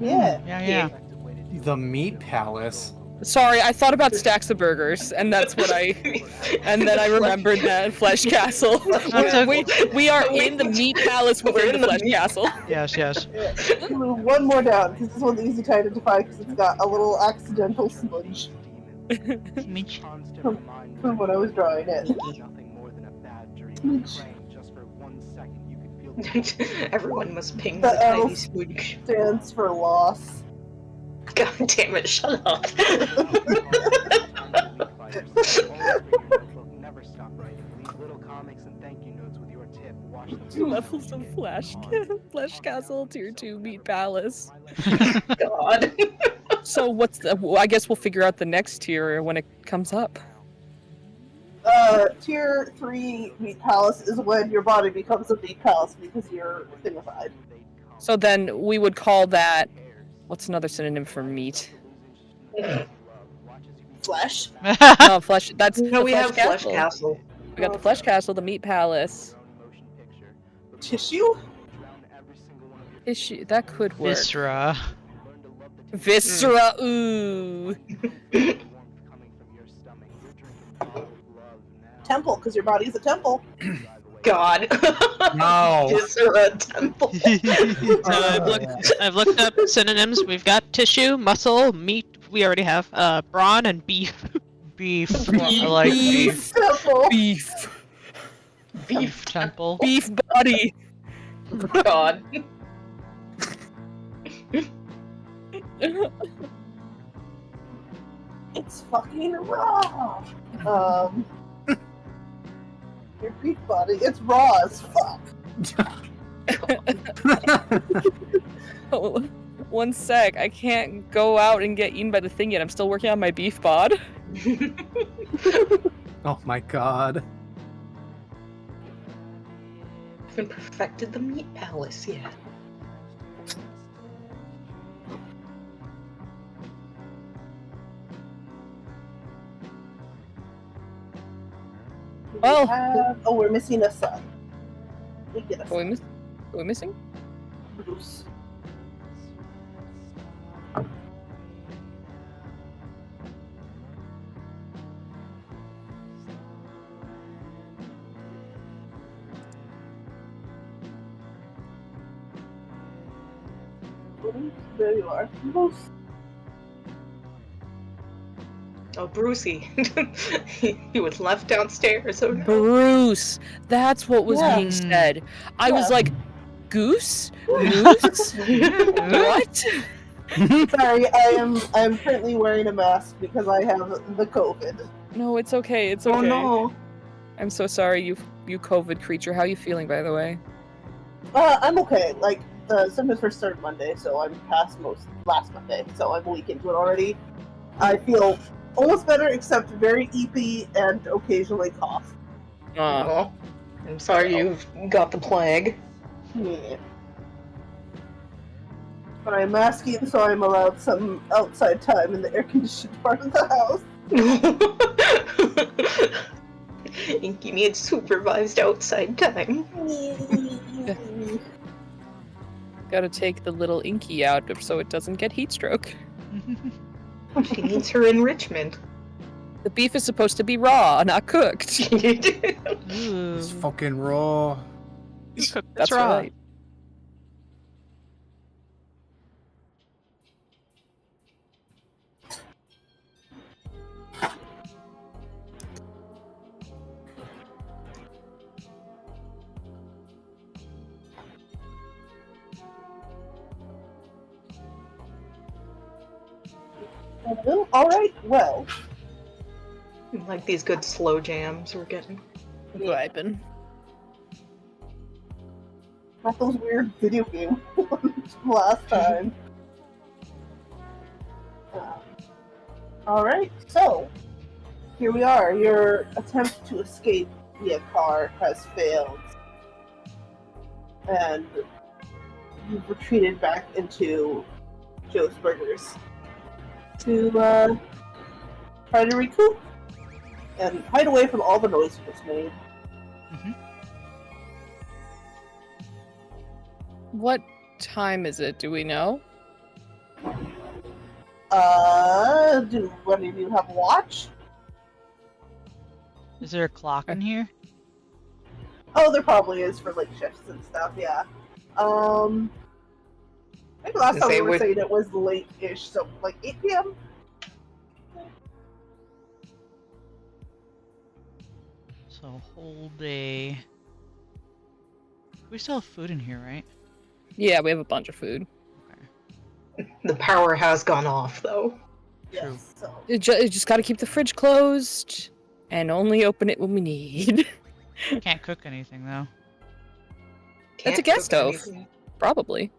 Yeah. Yeah. The Meat Palace. Sorry, I thought about stacks of burgers, and that's what and then I remembered that Flesh Castle. We are in the Meat Palace within the Flesh Castle. Yes. Yeah. Move one more down, because this one's easy to identify, because it's got a little accidental smudge Mitch. from when I was drawing it. Smudge. Everyone must ping The the tiny L smooch. stands for loss. God damn it, shut up. Levels of Flesh Castle, Tier 2 Meat Palace. God. So what's the? I guess we'll figure out the next tier when it comes up. Tier 3 Meat Palace is when your body becomes a Meat Palace because you're thingified. So then we would call that. What's another synonym for meat? Flesh. No, flesh. That's No, the we have Flesh Castle. We got the Flesh Castle, the Meat Palace. Tissue? Issue that could work. Viscera. Viscera. Ooh. Temple, because your body's a temple. God. No. Viscera temple. I've looked up synonyms. We've got tissue, muscle, meat. We already have brawn and beef. Beef. I like beef. Temple. Beef. Beef Temple. Beef body. God. It's fucking raw. Your beef body, it's raw as fuck. Oh, one sec. I can't go out and get eaten by the thing yet. I'm still working on my beef bod. Oh my god. Haven't perfected the Meat Palace yet. Well, we're missing a son. We get a Are son. we missing? Bruce. There you are. Bruce. Oh, Brucey. He was left downstairs. Oh no. Bruce. That's what was Yeah. being said. I was Yeah. like, goose? Moose? What? Sorry, I am currently wearing a mask because I have the COVID. No, it's okay. It's okay. Oh no. I'm so sorry, you COVID creature. How are you feeling, by the way? I'm okay. Like, the symptoms first started Monday, so I'm past last Monday, so I'm a week into it already. I feel almost better, except very eepy and occasionally cough. Oh, I'm sorry you've got the plague. Yeah. But I'm masking, so I'm allowed some outside time in the air-conditioned part of the house. Inky needs supervised outside time. Gotta take the little Inky out so it doesn't get heat stroke. She needs her enrichment. The beef is supposed to be raw, not cooked. It's fucking raw. That's raw. right. Alright, well. Like these good slow jams we're getting. Vibing. Not those weird video game ones from last time. Alright, so here we are. Your attempt to escape via car has failed. And you've retreated back into Joe's Burgers to try to recoup and hide away from all the noise you just made. What time is it? Do we know? Do any of you have a watch? Is there a clock in here? Oh, there probably is for like shifts and stuff. Yeah. I think last time we were saying it was late-ish, so like 8 p.m. So whole day. We still have food in here, right? Yeah, we have a bunch of food. The power has gone off, though. Yes. So. You just gotta keep the fridge closed and only open it when we need. Can't cook anything though. It's a gas stove. Probably.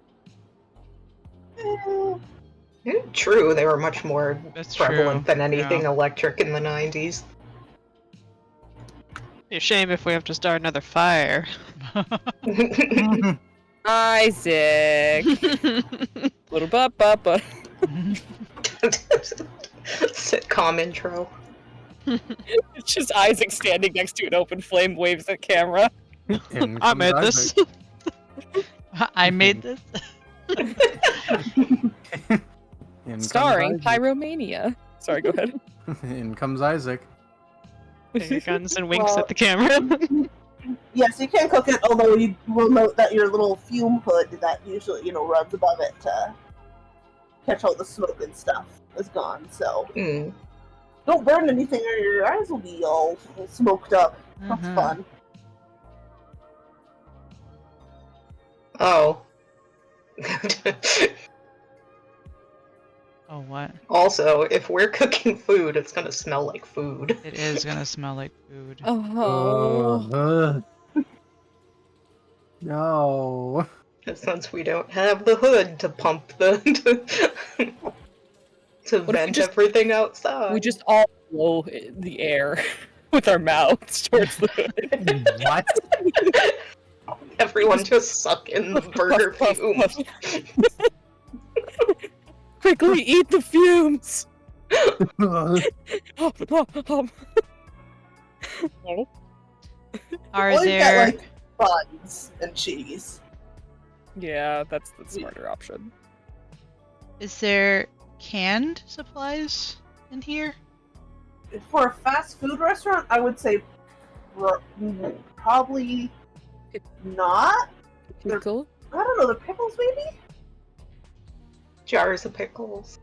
True, they were much more That's prevalent true. than anything Yeah. electric in the 90s. Be a shame if we have to start another fire. Isaac. Little ba. Sitcom intro. It's just Isaac standing next to an open flame, waves at camera. In I comes made this. Isaac. I made this. In comes Starring Isaac. Pyromania. Sorry, go ahead. In comes Isaac. Finger guns and winks Well- at the camera. Yes, you can cook it, although you will note that your little fume hood that usually, runs above it to catch all the smoke and stuff is gone, so Mm. don't burn anything or your eyes will be all smoked up. That's Mhm. fun. Oh. Oh, what? Also, if we're cooking food, it's gonna smell like food. It is gonna smell like food. Oh. No. Since we don't have the hood to pump the to What if we vent just- everything outside. We just all blow the air with our mouths towards the hood. What? Everyone just suck in the burger Puff, puff, fumes. Quickly eat the fumes! Are Or you there? get, like, buns and cheese. Yeah, that's the smarter option. Is there canned supplies in here? For a fast food restaurant, I would say probably not. Pickle? I don't know, the pickles maybe? Jars of pickles.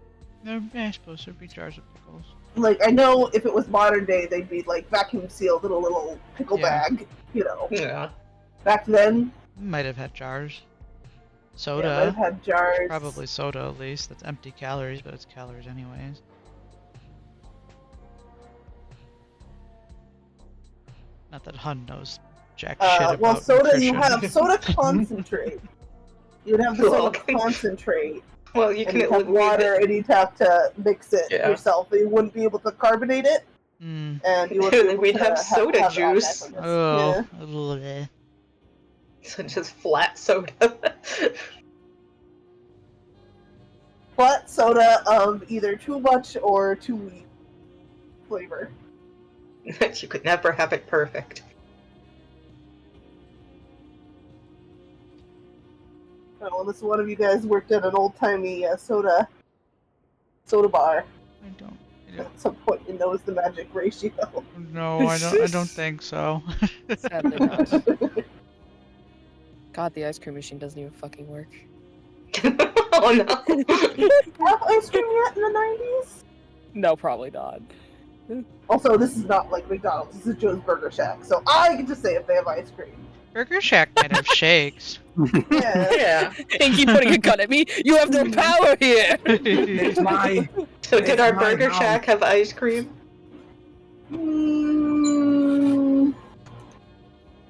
I suppose there'd be jars of pickles. Like, I know if it was modern day, they'd be like vacuum sealed in a little pickle Yeah. bag, Yeah. Back then, Might have had jars. yeah, Soda. might have had jars. Probably soda at least. That's empty calories, but it's calories anyways. Not that Hun knows jack shit about Well, soda, nutrition. you have soda concentrate. You'd have the soda Well, concentrate, Well, you and can you'd have water, and you'd have to mix it Yeah. yourself. You wouldn't be able to carbonate it, Mm. and you wouldn't be able We'd to have soda have juice. alcohol. Oh. Yeah. Bleh. So just flat soda. But soda of either too much or too weak flavor. You could never have it perfect. Oh, unless one of you guys worked at an old-timey soda bar. I don't. At some point, it knows the magic ratio. No, I don't think so. Sadly not. God, the ice cream machine doesn't even fucking work. Oh no. Have ice cream yet in the 90s? No, probably not. Also, this is not like McDonald's. This is Joe's Burger Shack, so I get to say if they have ice cream. Burger Shack might have shakes. Yeah. Yeah. Pinky pointing a gun at me. You have no power here. It's my. So did It's our my Burger mouth. Shack have ice cream? Mm,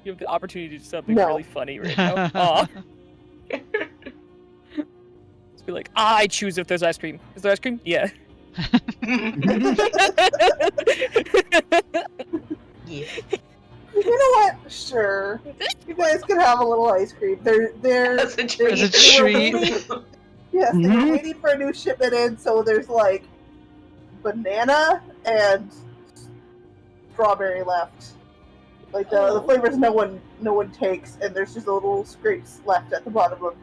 You have the opportunity to do something No. really funny right now. Aw. Just be like, I choose if there's ice cream. Is there ice cream? Yeah. Yeah. you know what? Sure. You guys can have a little ice cream. They're As a As a treat. they were treat. waiting- Yes, they were waiting for a new shipment in, so there's like banana and strawberry left. Like the flavors no one takes, and there's just a little scrapes left at the bottom of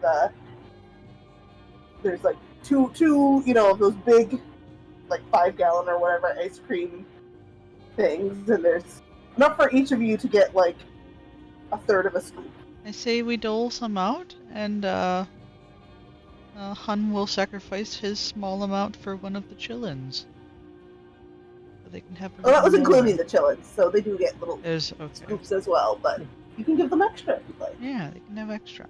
there's like two, of those big, like 5-gallon or whatever ice cream things, and there's enough for each of you to get like a third of a scoop. I say we dole some out, and Hun will sacrifice his small amount for one of the chillins. So they can have a Well, that was little including more. the chillins, so they do get little There's okay. scoops as well, but you can give them extra if you'd like. Yeah, they can have extra.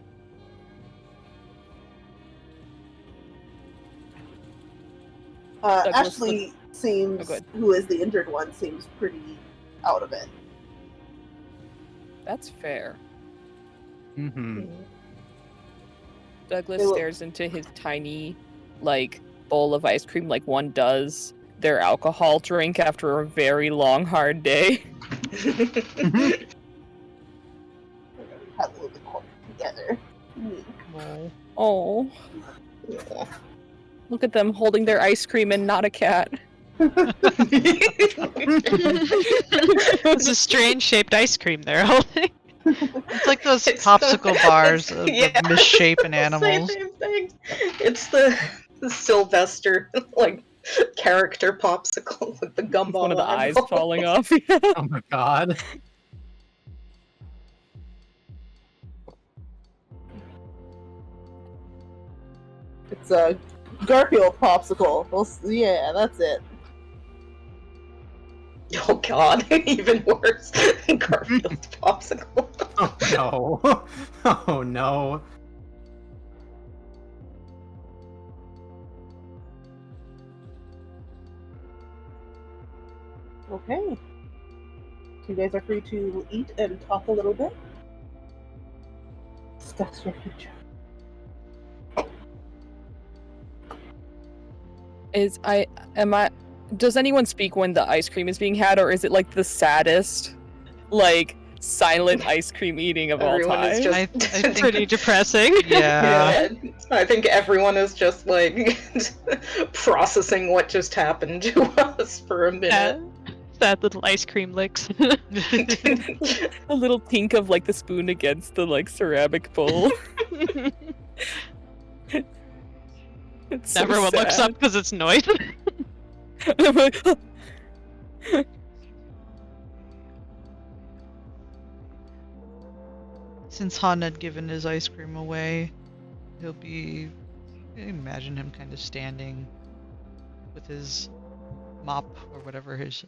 Douglas, Ashley seems, Oh, good. who is the injured one, seems pretty out of it. That's fair. Mm-hmm. Douglas They will- stares into his tiny, like, bowl of ice cream like one does their alcohol drink after a very long, hard day. Have a little bit more together. Lol. Oh, look at them holding their ice cream and not a cat. It's a strange shaped ice cream they're holding. It's like those It's popsicle bars of yeah, misshapen I was gonna say animals. the same thing. It's the Sylvester like character popsicle with the gumball. One of the on eyes it. falling off. Oh my god. It's a Garfield popsicle. Yeah, that's it. Oh god, even worse. Garfield popsicle. Oh no. Oh no. Okay. So you guys are free to eat and talk a little bit. Discuss your future. Does anyone speak when the ice cream is being had, or is it like the saddest, like, silent ice cream eating of all Everyone time? is just I think- Pretty depressing. Yeah. Yeah, I think everyone is just like processing what just happened to us for a minute. Sad little ice cream licks. A little tink of like the spoon against the like ceramic bowl. It's so Everyone looks sad. up because it's noise. I'm like, Since Han had given his ice cream away, he'll be. Imagine him kind of standing with his mop or whatever his.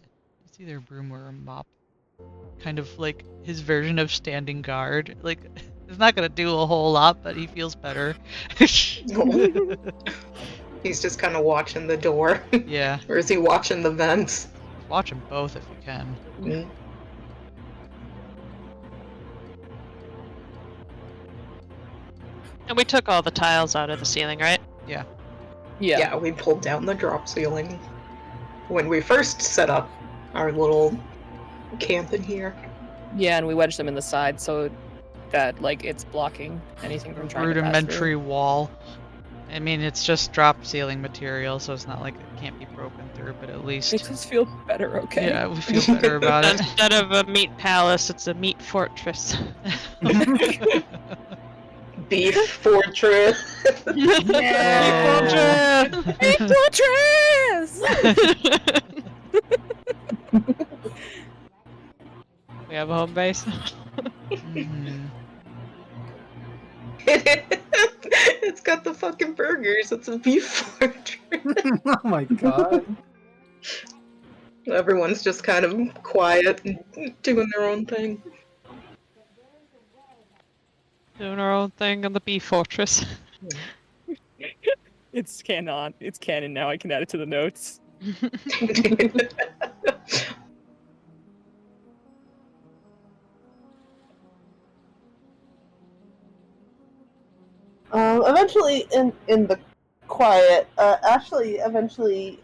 It's either a broom or a mop. Kind of like his version of standing guard. Like, it's not gonna do a whole lot, but he feels better. He's just kind of watching the door. Yeah, Or is he watching the vents? watch them both if you can. Mm. And we took all the tiles out of the ceiling, right? yeah. Yeah, we pulled down the drop ceiling when we first set up our little camp in here. Yeah, and we wedged them in the side so that like it's blocking anything from trying to pass Rudimentary through. wall. I mean, it's just drop ceiling material, so it's not like it can't be broken through, but at least. Makes us feel better, okay? Yeah, we feel better about it. Instead of a meat palace, it's a meat fortress. Beef fortress. Yeah. Big fortress! We have a home base. Mhm. It's got the fucking burgers. It's a beef fortress. Oh my god. Everyone's just kind of quiet and doing their own thing. Doing our own thing in the beef fortress. It's canon. It's canon now. I can add it to the notes. Eventually, in the quiet, Ashley eventually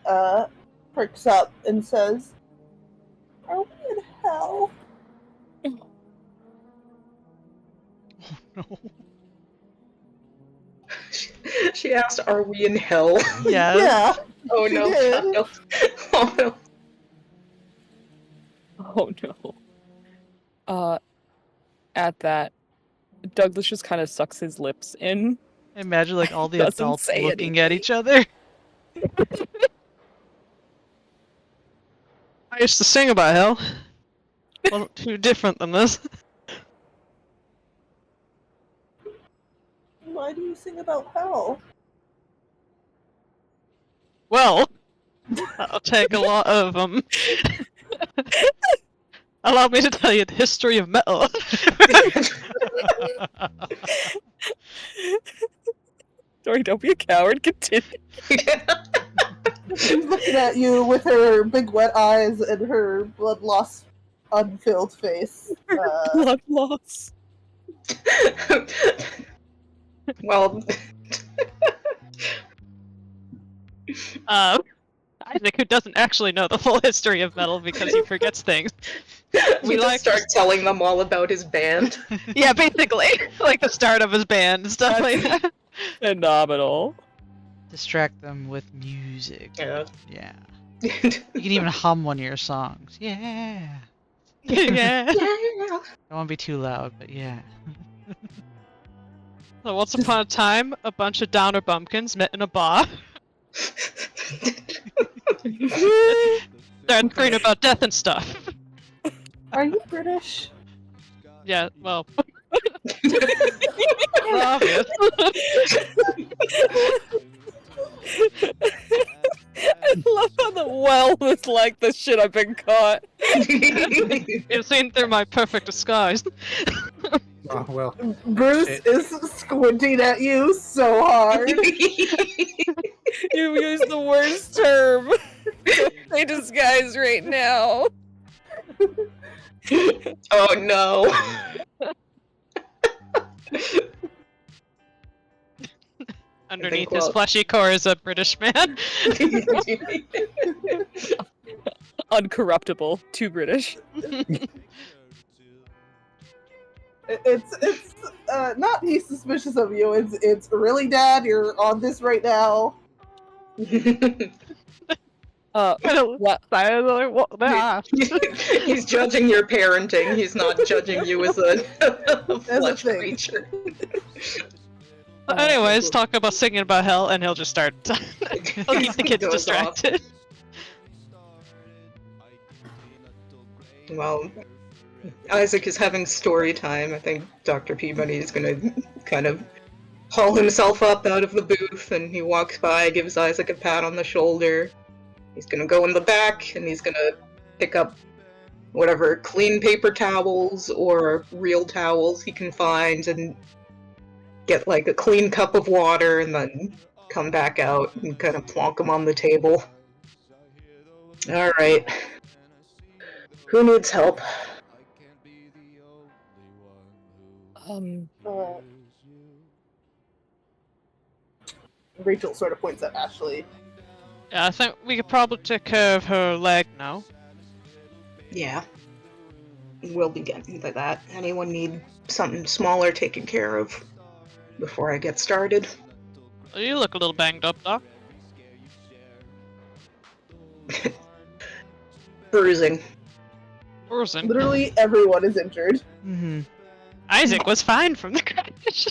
perks up and says, "Are we in hell?" No. She asked, "Are we in hell?" Yes. Yeah. Oh She no! did. child. Oh no! Oh no. At that, Douglas just kind of sucks his lips in Imagine like all the Doesn't adults say looking at each other. I used to sing about hell. Wasn't too different than this. Why do you sing about hell? Well, that'll take a lot of Allow me to tell you the history of metal. Dory, don't be a coward. Continue. She's looking at you with her big wet eyes and her blood loss unfilled face. Blood loss. Well, Isaac, who doesn't actually know the full history of metal because he forgets things. we just start telling them all about his band. Yeah, basically. Like the start of his band and stuff like that. Phenomenal. Distract them with music. Yeah. Yeah. You can even hum one of your songs. Yeah. Yeah. Don't want to be too loud, but yeah. So once upon a time, a bunch of downer bumpkins met in a bar. Started praying about death and stuff. Are you British? Yeah, well. Obvious. I love how the well was like the shit I've been caught. You've seen through my perfect disguise. Oh, well. Bruce Shit. is squinting at you so hard. You used the worst term. They disguise right now. Oh no. Underneath his fleshy core is a British man. Uncorruptible. Too British. It's not he's suspicious of you. It's really, Dad, you're on this right now. What? He's judging your parenting. He's not judging you as a flesh thing. creature. Anyways, talk about singing about hell, and he'll just start. He'll keep the kids Goes distracted. Well, Isaac is having story time. I think Dr. Peabody is gonna kind of haul himself up out of the booth, and he walks by, gives Isaac a pat on the shoulder. He's gonna go in the back, and he's gonna pick up whatever clean paper towels or real towels he can find, and get like a clean cup of water, and then come back out and kind of plonk them on the table. Alright. Who needs help? Rachel sort of points at Ashley. Yeah, I think we could probably take care of her leg now. Yeah. We'll be getting to that. Anyone need something smaller taken care of before I get started? You look a little banged up, Doc. Bruising. Bruising. Literally everyone is injured. Mm-hmm. Isaac was fine from the crash.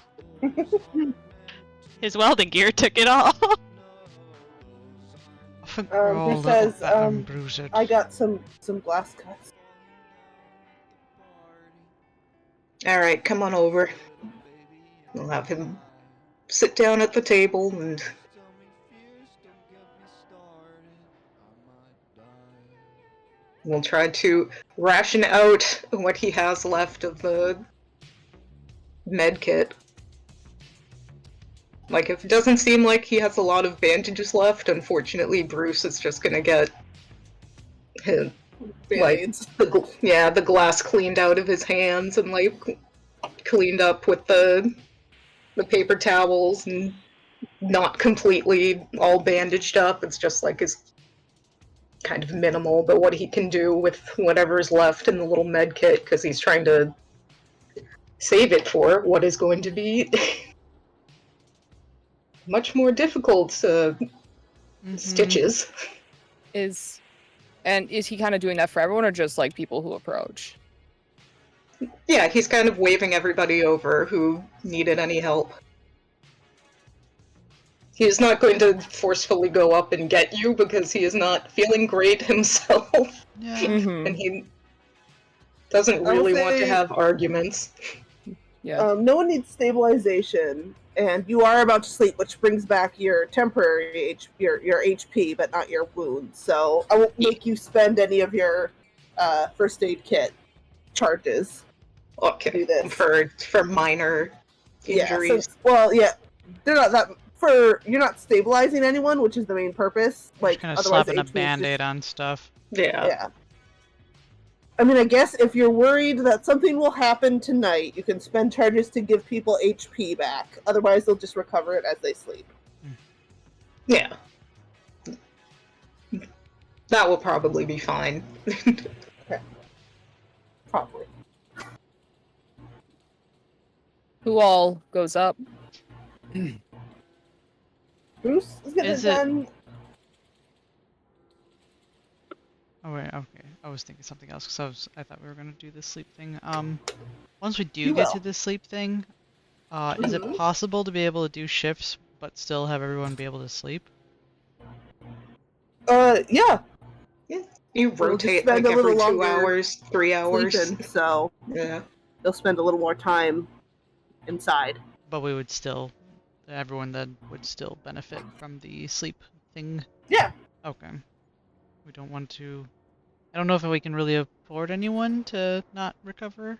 His welding gear took it all. He says, bruised. I got some glass cuts. Alright, come on over. We'll have him sit down at the table and we'll try to ration out what he has left of the med kit. Like, if it doesn't seem like he has a lot of bandages left, unfortunately Bruce is just gonna get his, like, the glass cleaned out of his hands and, like, cleaned up with the paper towels and not completely all bandaged up. It's just, like, his kind of minimal, but what he can do with whatever's left in the little med kit, because he's trying to save it for what is going to be much more difficult stitches. Is he kind of doing that for everyone, or just like people who approach? Yeah, he's kind of waving everybody over who needed any help. He is not going to forcefully go up and get you because he is not feeling great himself. Yeah. Mm-hmm. And he doesn't I will really want to say- have arguments. Yeah. No one needs stabilization, and you are about to sleep, which brings back your temporary your HP, but not your wounds. So I won't make you spend any of your first aid kit charges. Okay. Do this. For minor injuries. They're not that. You're not stabilizing anyone, which is the main purpose. Just kind of otherwise slapping a HP is band-aid on stuff. Yeah. I mean, I guess if you're worried that something will happen tonight, you can spend charges to give people HP back. Otherwise, they'll just recover it as they sleep. Yeah. That will probably be fine. Probably. Who all goes up? Bruce is gonna Is it- then. Oh wait, okay. I was thinking something else because I thought we were gonna do the sleep thing. Once we do You get will. to the sleep thing, is it Mhm. possible to be able to do shifts but still have everyone be able to sleep? Yeah. You We'll just rotate spend like a little every 2 longer hours, 3 hours. Sleeping, so Yeah. they'll spend a little more time inside. But we would still, everyone then would still benefit from the sleep thing. Yeah. Okay. We don't want to. I don't know if we can really afford anyone to not recover.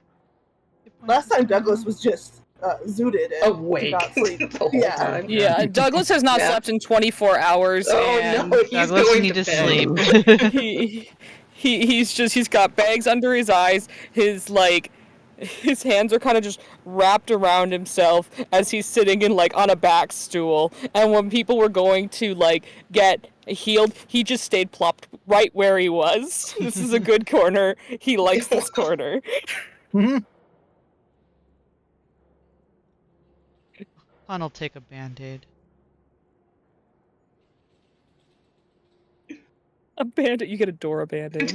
hit points Last this time Douglas around. was just zooted and did Awake not sleep. the whole Yeah. time. Yeah, Douglas has not Yeah. slept in 24 hours. Oh and no, he's Douglas, going you need to bed. sleep. he's got bags under his eyes. His hands are kind of just wrapped around himself as he's sitting in on a back stool. And when people were going to get healed, he just stayed plopped right where he was. This is a good corner. He likes this corner. Han will take a band-aid. A bandit, you get a Dora bandit.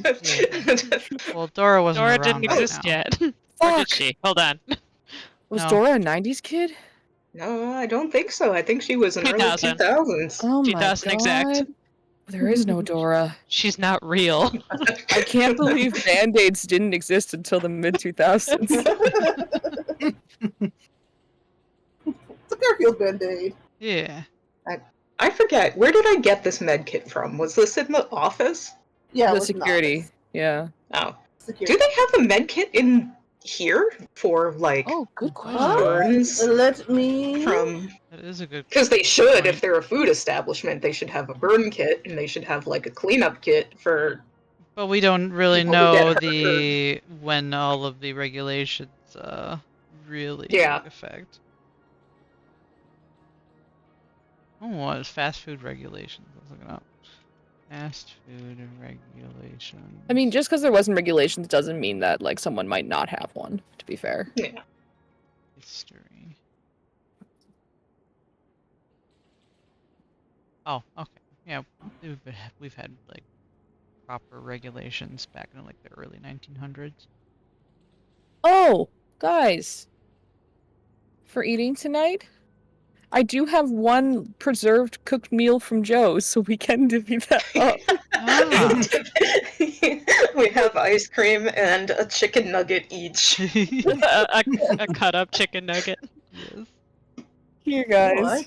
Well, Dora wasn't Dora around didn't right exist now. yet. Or Fuck! did she? Hold on. Was No. Dora a 90s kid? No, I don't think so. I think she was in early 2000. 2000s. Oh my 2000 god. exact. There is no Dora. She's not real. I can't believe band-aids didn't exist until the mid-2000s. It's a Garfield Band-Aid. Yeah. I forget, where did I get this med kit from? Was this in the office? Yeah, it The was in security. office. Yeah. Oh. Security. Do they have a med kit in here for Oh, good question. burns Let me. from? That is a good. Because they should, point. if they're a food establishment, they should have a burn kit and they should have a cleanup kit for. But we don't really People who know get when all of the regulations really Yeah. take effect. Oh, what is fast food regulations? Let's look it up. Fast food regulations. I mean, just because there wasn't regulations doesn't mean that someone might not have one, to be fair. Yeah. History. Oh, okay. Yeah, we've had proper regulations back in the early 1900s. Oh, guys. For eating tonight, I do have one preserved cooked meal from Joe's, so we can divvy that up. Ah. We have ice cream and a chicken nugget each. a cut up chicken nugget. Yes. Here, guys. What?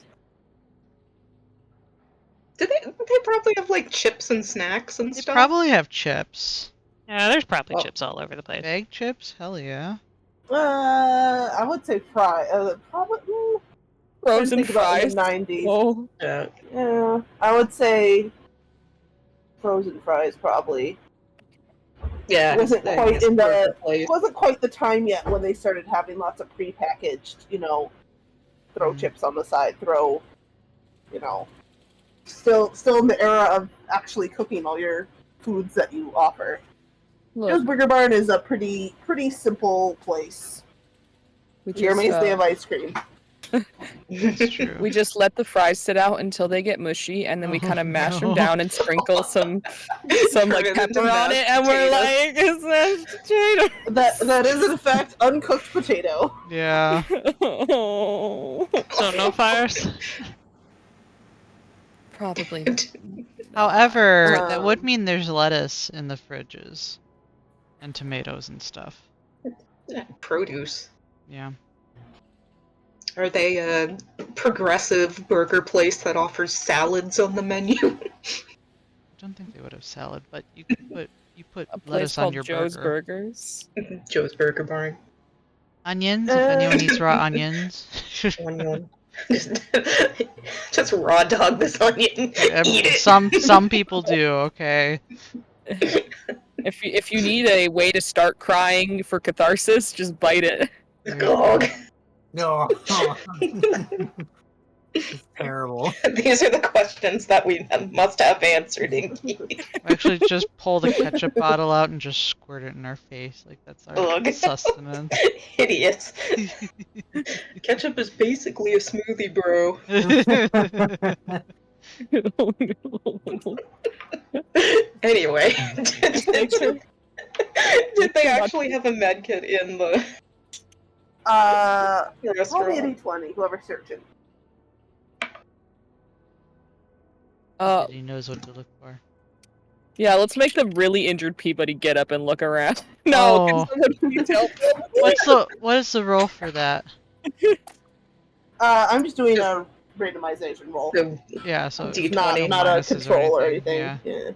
Do they probably have chips and snacks and They stuff? probably have chips. Yeah, there's probably Oh. chips all over the place. Bag chips? Hell yeah. I would say fry. Probably. Frozen think about in fries. the 90s. Oh, Yeah. Yeah, I would say frozen fries probably. Yeah. It wasn't I quite guess in the. perfect place. It wasn't quite the time yet when they started having lots of prepackaged. Throw chips on the side. Throw. Still in the era of actually cooking all your foods that you offer. Joe's look. Burger Barn is a pretty simple place. We You're just, amazed they have ice cream. That's true. we just let the fries sit out until they get mushy, and then we Oh, kind of mash them no. down and sprinkle some Turn it into pepper on mashed it, and we're potatoes. like, it's mashed potato. That is in fact uncooked potato. Yeah. Oh. So no fires? Probably. However, that would Um, mean there's lettuce in the fridges. And tomatoes and stuff. Produce. Yeah. Are they a progressive burger place that offers salads on the menu? I don't think they would have salad, but you could put A place lettuce on called your Joe's burger. Burgers. Joe's Burger Barn. Onions, if anyone eats raw onions. Onion. Just raw dog this onion. Eat it. Some people do, okay. If you need a way to start crying for catharsis, just bite it. Gog. No. It's terrible. These are the questions that we must have answered, Inky. Actually, just pull the ketchup bottle out and just squirt it in our face. Like, that's our Ugh. sustenance. Hideous. Ketchup is basically a smoothie, bro. Oh, no. Anyway, Makes her- did they actually have a med kit in the roll me a restaurant? d20, whoever's searching. He knows what to look for. Yeah, let's make the really injured Peabody get up and look around. No, Oh. can someone please help him? What is the roll for that? I'm just doing a randomization roll. The Yeah, so D20. Not a minuses control or anything. Yeah. Yeah.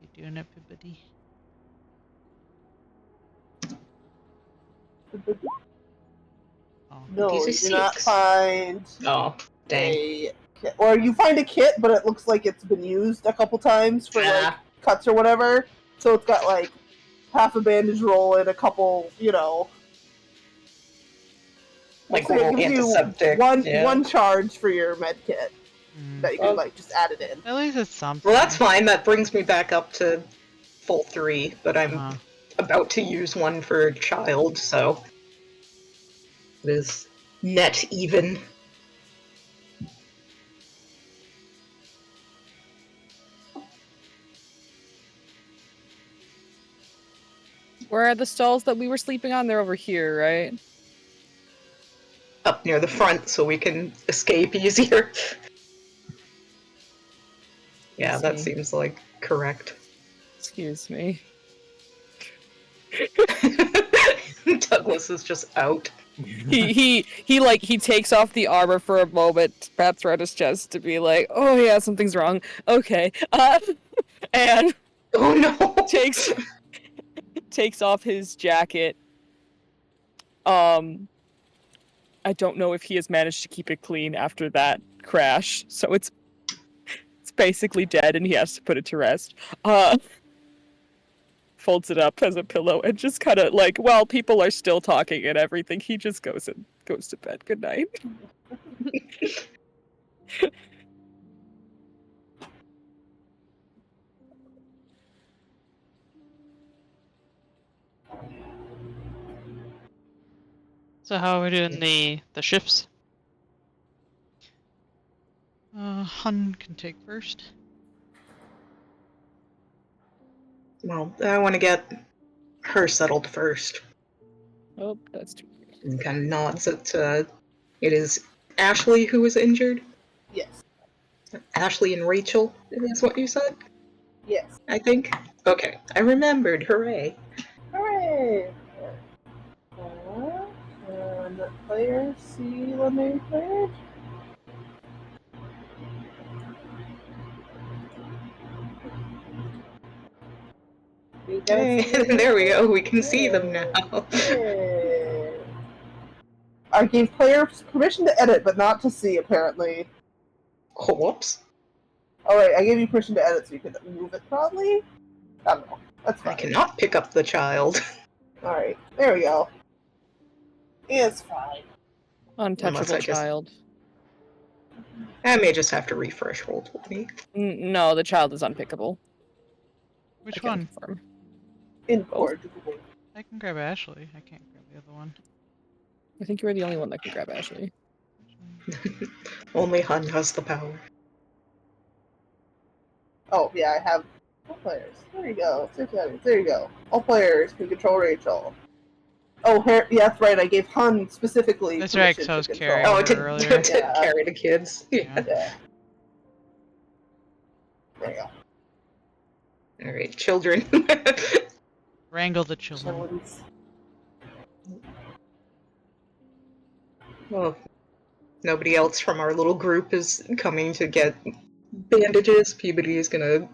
You doing it, Pibbity? Oh. No, you These are do not six. find Oh, dang. a kit. Or you find a kit, but it looks like it's been used a couple times for like Ah. cuts or whatever. So it's got like half a bandage roll and a couple, Like looks little it gives you antiseptic. yeah. one charge for your med kit Mm. that you can like just add it in. At least it's something. Well, that's fine. That brings me back up to full 3, but I'm Uh-huh. about to use one for a child, so it is net even. Where are the stalls that we were sleeping on? They're over here, right? Up near the front so we can escape easier. Yeah, Excuse that me. seems like correct. Excuse me. Douglas is just out. He takes off the armor for a moment, pats around his chest to be like, oh yeah, something's wrong. Okay. And Oh no! takes off his jacket. I don't know if he has managed to keep it clean after that crash, so it's basically dead and he has to put it to rest. Folds it up as a pillow and just kind of like, while people are still talking and everything, he just goes to bed. Good night. So how are we doing the shifts? Hun can take first. Well, I want to get her settled first. Oh, that's too. And kind of nods at it is Ashley who was injured. Yes. Ashley and Rachel is what you said, Yes. I think. Okay, I remembered. Hooray! Hooray! And player, see the name player? You guys Hey, see the there we name? go. We can see them now. Yay. I gave players permission to edit, but not to see, apparently. Oh, whoops! Alright, I gave you permission to edit so you could move it, probably? I don't know. That's I fine. cannot pick up the child. Alright, there we go. It's fine. Untouchable I just- child. I may just have to refresh Roll20. No, the child is unpickable. Which I can one? confirm. Incorrigible. I can grab Ashley. I can't grab the other one. I think you're the only one that can grab Ashley. Only Hun has the power. Oh, yeah, I have all players. There you go. There you go. All players can control Rachel. Oh, yeah, that's right. I gave Hun specifically That's right, permission 'cause I was to carrying control. Oh, her to, earlier. to Yeah. carry the kids. Yeah. Yeah. There you go. All right, children. Wrangle the children. Chillins. Well, nobody else from our little group is coming to get bandages. Peabody is gonna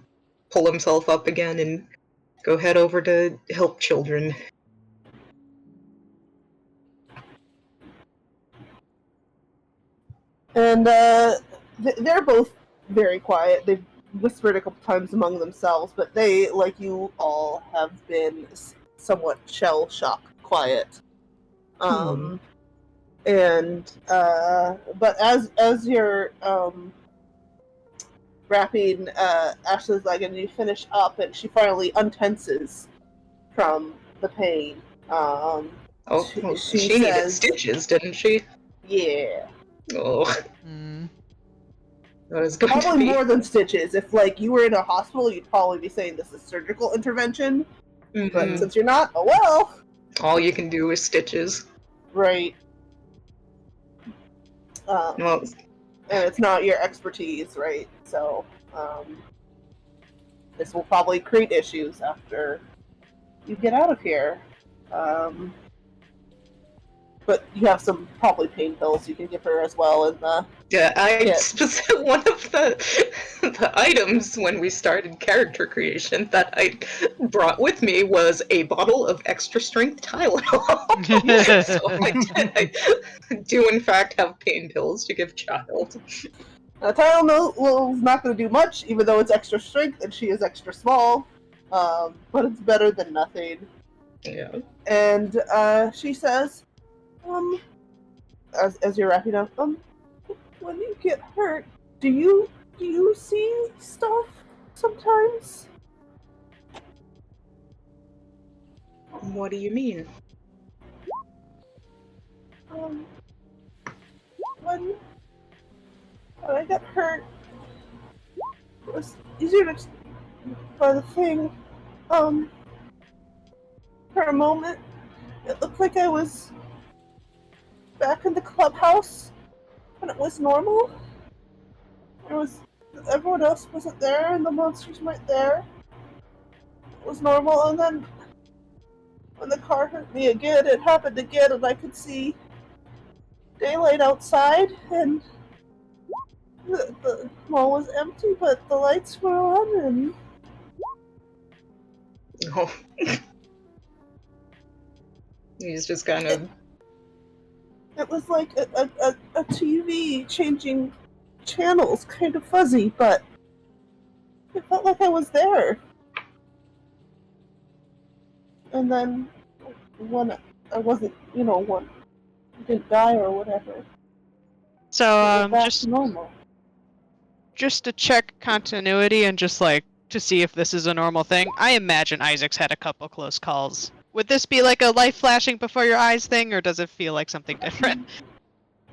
pull himself up again and go head over to help children. And they're both very quiet. They've whispered a couple times among themselves, but they, like you all, have been somewhat shell-shocked quiet. And but as you're wrapping Ashley's leg and you finish up, and she finally untenses from the pain. Oh, well, She she needed says, stitches, didn't she? "Yeah." Oh, Mm. that is going to Probably be. more than stitches. If like you were in a hospital, you'd probably be saying this is surgical intervention. But Mhm. since you're not, oh well. All you can do is stitches. Right. Well, And it's not your expertise, right? So this will probably create issues after you get out of here. But you have some probably pain pills you can give her as well in the yeah, kit. one of the items when we started character creation that I brought with me was a bottle of extra strength Tylenol. So I do in fact have pain pills to give child. Tylenol's not going to do much, even though it's extra strength and she is extra small. But it's better than nothing. Yeah. And she says, as you're wrapping up, when you get hurt, do you see stuff sometimes? What do you mean? Um, when I got hurt, it was easier to by the thing. For a moment, it looked like I was back in the clubhouse when it was normal. There was everyone else wasn't there, and the monsters weren't there. It was normal, and then when the car hit me again, it happened again, and I could see daylight outside, and the mall was empty, but the lights were on, and Oh. He's just kind of. it was like a TV changing channels, kind of fuzzy, but it felt like I was there. And then when I wasn't, when I didn't die or whatever, it So was back just to normal. just to check continuity and just like to see if this is a normal thing. I imagine Isaac's had a couple close calls. Would this be like a light flashing before your eyes thing, or does it feel like something different?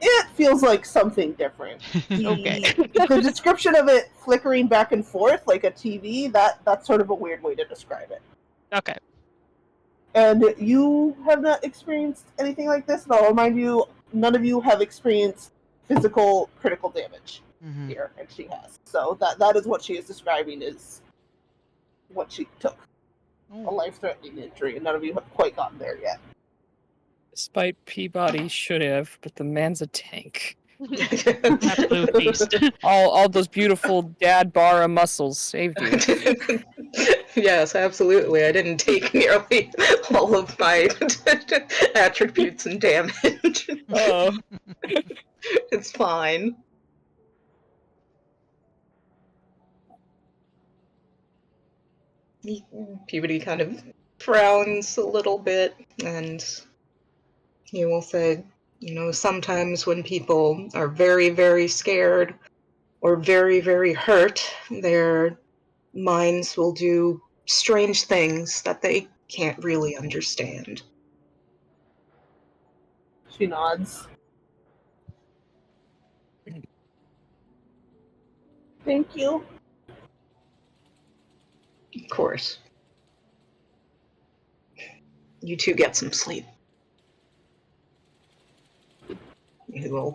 It feels like something different. Okay. The description of it flickering back and forth like a TV, that's sort of a weird way to describe it. Okay. And you have not experienced anything like this, and I'll remind you, none of you have experienced physical critical damage Mhm. here, and she has. So that is what she is describing is what she took. A Oh. life-threatening injury, and none of you have quite gotten there yet. Despite Peabody should have, but the man's a tank. Absolute beast. All those beautiful dad bara muscles saved you. Yes, absolutely. I didn't take nearly all of my attributes and damage. Oh. It's fine. Peabody kind of frowns a little bit, and he will say, sometimes when people are very, very scared or very, very hurt, their minds will do strange things that they can't really understand. She nods. Thank you. Of course. You two get some sleep. He will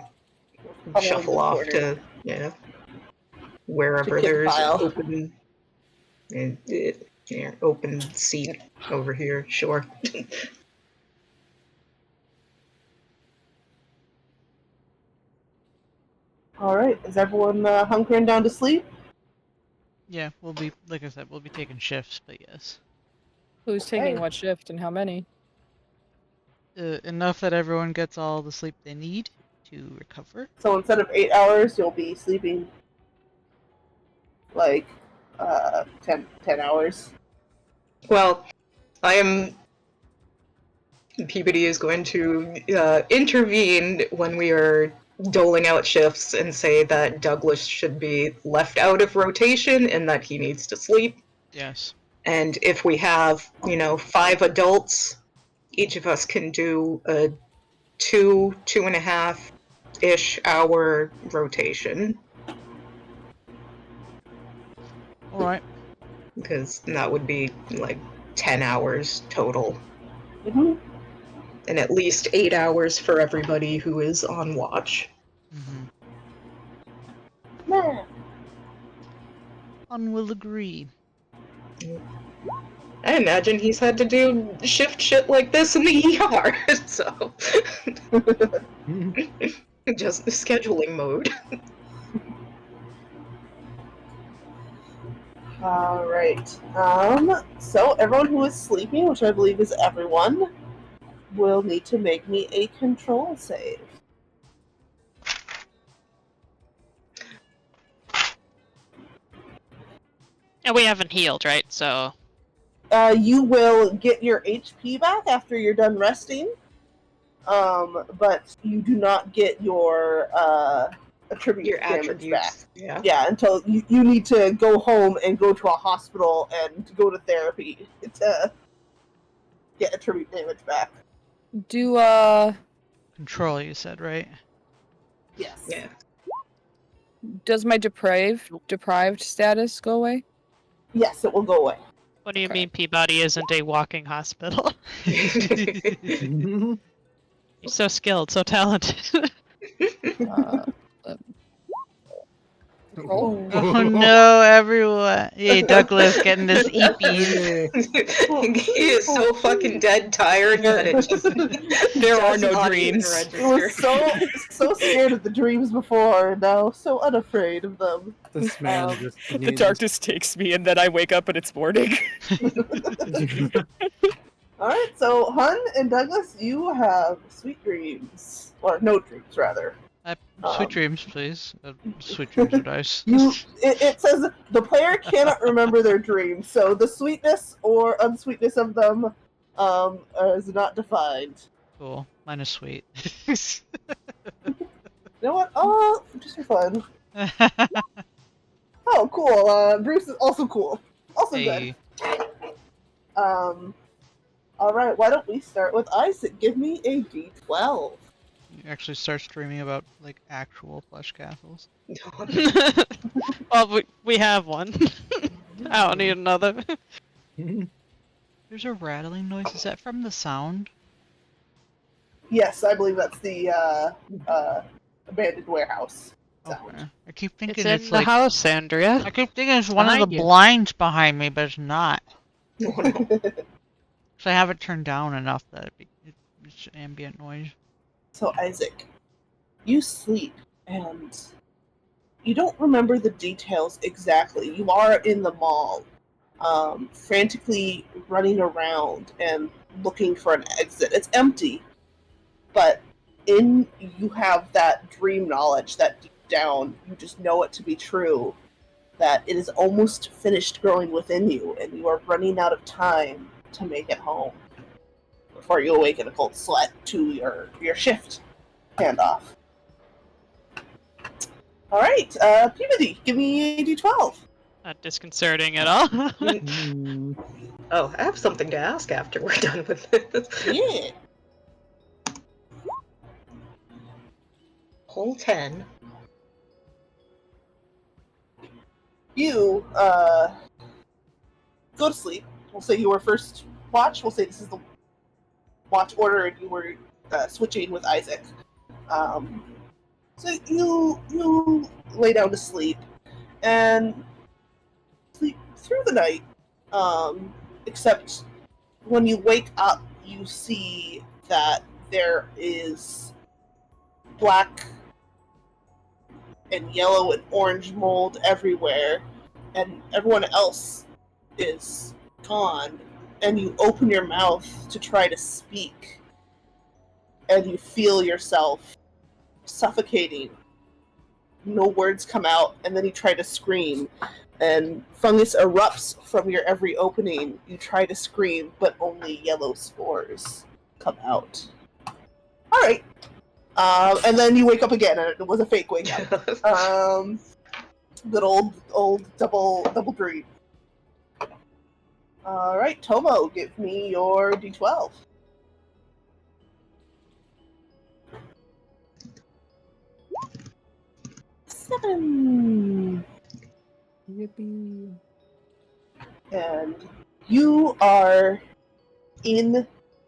Huddle in shuffle the off corner. to wherever To kit there's pile. open seat over here. Sure. Alright, is everyone hunkering down to sleep? Yeah, we'll be, like I said, we'll be taking shifts, but yes. Who's taking what shift and how many? Enough that everyone gets all the sleep they need to recover. So instead of 8 hours, you'll be sleeping like 10 hours. Well, Peabody is going to intervene when we are doling out shifts and say that Douglas should be left out of rotation and that he needs to sleep. Yes. And if we have, 5 adults, each of us can do a 2.5-ish hour rotation. Alright. Because that would be like 10 hours total. Mm-hmm. And at least 8 hours for everybody who is on watch. Man. One will agree. I imagine he's had to do shift shit like this in the ER, so... Just the scheduling mode. Alright. So everyone who is sleeping, which I believe is everyone, will need to make me a control save. And we haven't healed, right? So You will get your HP back after you're done resting, but you do not get your attribute damage back. Yeah, until you need to go home and go to a hospital and go to therapy to get attribute damage back. Control, you said, right? Yes. Yeah. Does my deprived status go away? Yes, it will go away. what do you Okay. mean Peabody isn't a walking hospital? You're so skilled, so talented. Control? Oh no, everyone. Hey, Douglas getting this eeping. He is so fucking dead tired that it just There are does no not even dreams. It was register. so scared of the dreams before, and now so unafraid of them. This man Um, just The needs... darkness takes me and then I wake up and it's morning. Alright, so Hun and Douglas, you have sweet dreams. Or no dreams, rather. Sweet dreams, please. Sweet dreams are nice. It says the player cannot remember their dreams, so the sweetness or unsweetness of them is not defined. Cool. Mine is sweet. You know what? Oh, just for fun. Oh, cool. Bruce is also cool. Also Hey. good. Alright, why don't we start with Isaac? Give me a D12. You actually start streaming about, like, actual flesh castles. Well, we have one. I don't need another. There's a rattling noise. Is that from the sound? Yes, I believe that's the abandoned warehouse. sound. Okay. I keep thinking It's in it's the like... house, Andrea. I keep thinking it's one of Behind the you. blinds behind me, but it's not. No, no. So I have it turned down enough that it's ambient noise. So, Isaac, you sleep, and you don't remember the details exactly. You are in the mall, frantically running around and looking for an exit. It's empty, but you have that dream knowledge that deep down, you just know it to be true, that it is almost finished growing within you, and you are running out of time to make it home before you awaken a cold sweat to your shift handoff. Alright, Peabody, give me a D12. Not disconcerting at all. Oh, I have something to ask after we're done with this. Yeah. Whole 10. You, go to sleep. We'll say you were first watch. We'll say this is the watch order and you were switching with Isaac. So you lay down to sleep and sleep through the night. Except when you wake up, you see that there is black and yellow and orange mold everywhere, and everyone else is gone. And you open your mouth to try to speak, and you feel yourself suffocating. No words come out, and then you try to scream, and fungus erupts from your every opening. You try to scream, but only yellow spores come out. Alright. And then you wake up again, and it was a fake wake up. Good old double dream. Alright, Tomo, give me your D12. 7. Yippee. And you are in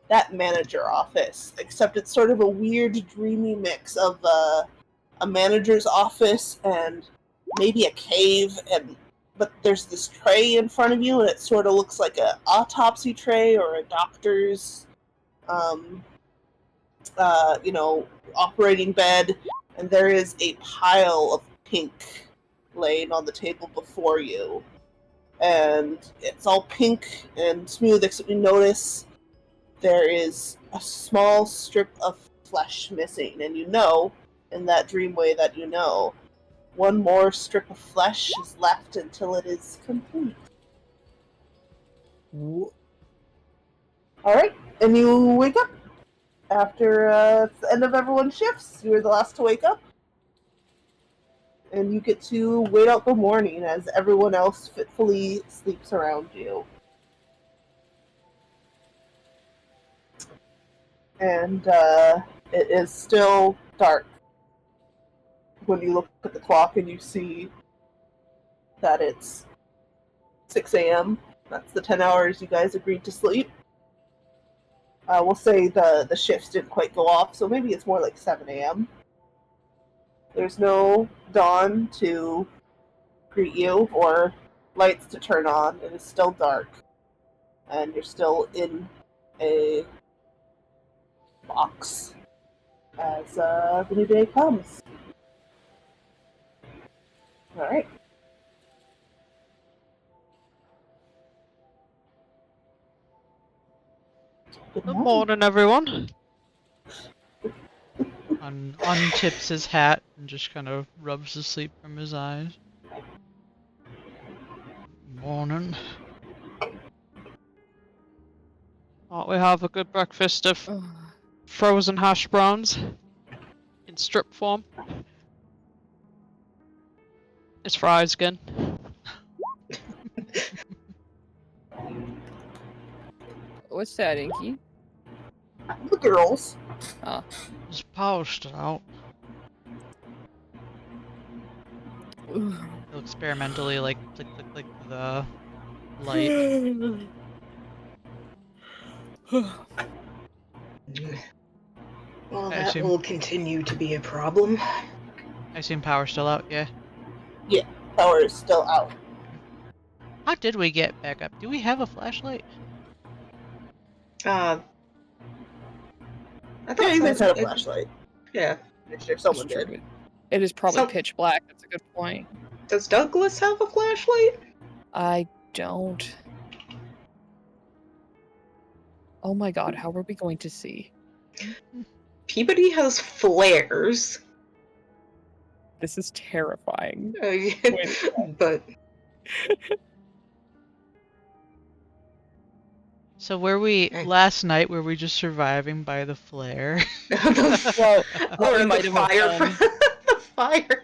that manager office, except it's sort of a weird, dreamy mix of a manager's office and maybe a cave, but there's this tray in front of you, and it sort of looks like an autopsy tray or a doctor's, operating bed, and there is a pile of pink laying on the table before you. And it's all pink and smooth, except you notice there is a small strip of flesh missing, and you know, in that dream way that you know, one more strip of flesh is left until it is complete. Alright, and you wake up. After the end of everyone's shifts, you're the last to wake up. And you get to wait out the morning as everyone else fitfully sleeps around you. And it is still dark when you look at the clock and you see that it's 6 a.m. That's the 10 hours you guys agreed to sleep. We'll say the shifts didn't quite go off, so maybe it's more like 7 a.m. There's no dawn to greet you or lights to turn on. It is still dark. And you're still in a box as the new day comes. Alright. Good Good morning. morning, everyone. Untips his hat and just kind of rubs the sleep from his eyes. Morning. Thought we have a good breakfast of frozen hash browns in strip form. It's fries again. What's that, Inky? The girls. Just polished it out. He'll experimentally click the light. Well, I that assume- will continue to be a problem. I assume power's still out, yeah? Yeah, power is still out. How did we get back up? Do we have a flashlight? I thought Yeah, you guys had a it- flashlight. Yeah. I'm sure someone It's true. did. It is probably Some- pitch black. That's a good point. Does Douglas have a flashlight? I don't. Oh my god, how are we going to see? Peabody has flares. This is terrifying. But So last night were we just surviving by the flare? Well, or we the might have fire. done. The fire.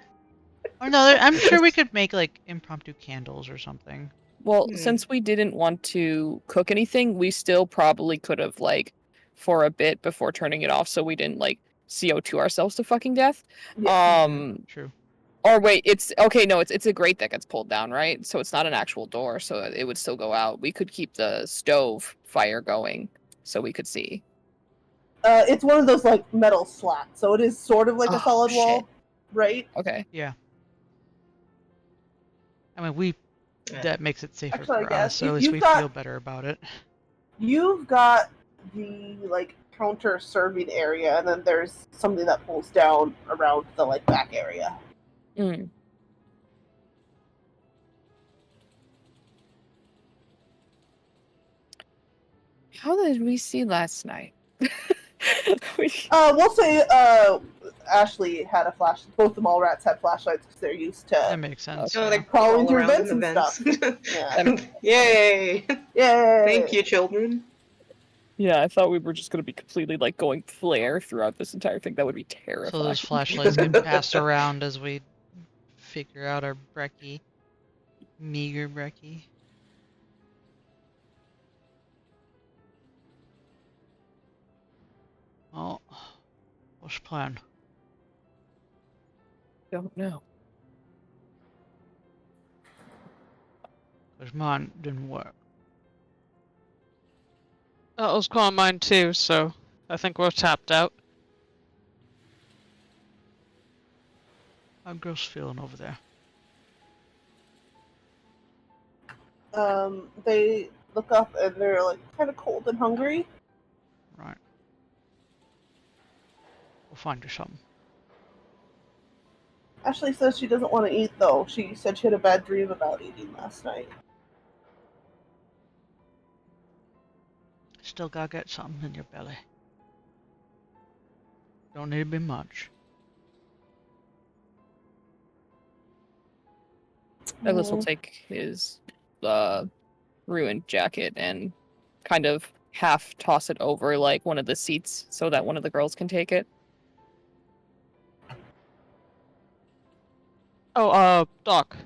Or no, I'm sure we could make like impromptu candles or something. Well, Hmm. since we didn't want to cook anything, we still probably could have, like, for a bit before turning it off so we didn't, like, CO2 ourselves to fucking death. True. Or wait, it's a grate that gets pulled down, right? So it's not an actual door, so it would still go out. We could keep the stove fire going so we could see. It's one of those like metal slats, so it is sort of like a Oh, solid wall, shit. right? Okay. Yeah. I mean, Yeah. that makes it safer Actually, I for guess us, so at least you've we got- feel better about it. You've got the like counter serving area, and then there's something that pulls down around the like back area. Mm. How did we see last night? We'll say Ashley had a flash. Both the mall rats had flashlights because they're used That to makes sense. So yeah. they crawling crawl through around vents in the and vents. stuff. Yeah. Yay! Yay! Thank you, children. Yeah, I thought we were just gonna be completely like going flare throughout this entire thing. That would be terrifying. So those flashlights get passed around as we figure out our brekkie. Meager brekkie. Well, what's the plan? Don't know. Because mine didn't work. That was calling mine too, so I think we're tapped out. How girls feeling over there? They look up and they're like kind of cold and hungry. Right. We'll find you something. Ashley says she doesn't want to eat though. She said she had a bad dream about eating last night. Still gotta get something in your belly. Don't need to be much. Douglas will take his ruined jacket and kind of half toss it over like one of the seats so that one of the girls can take it. Oh, Doc.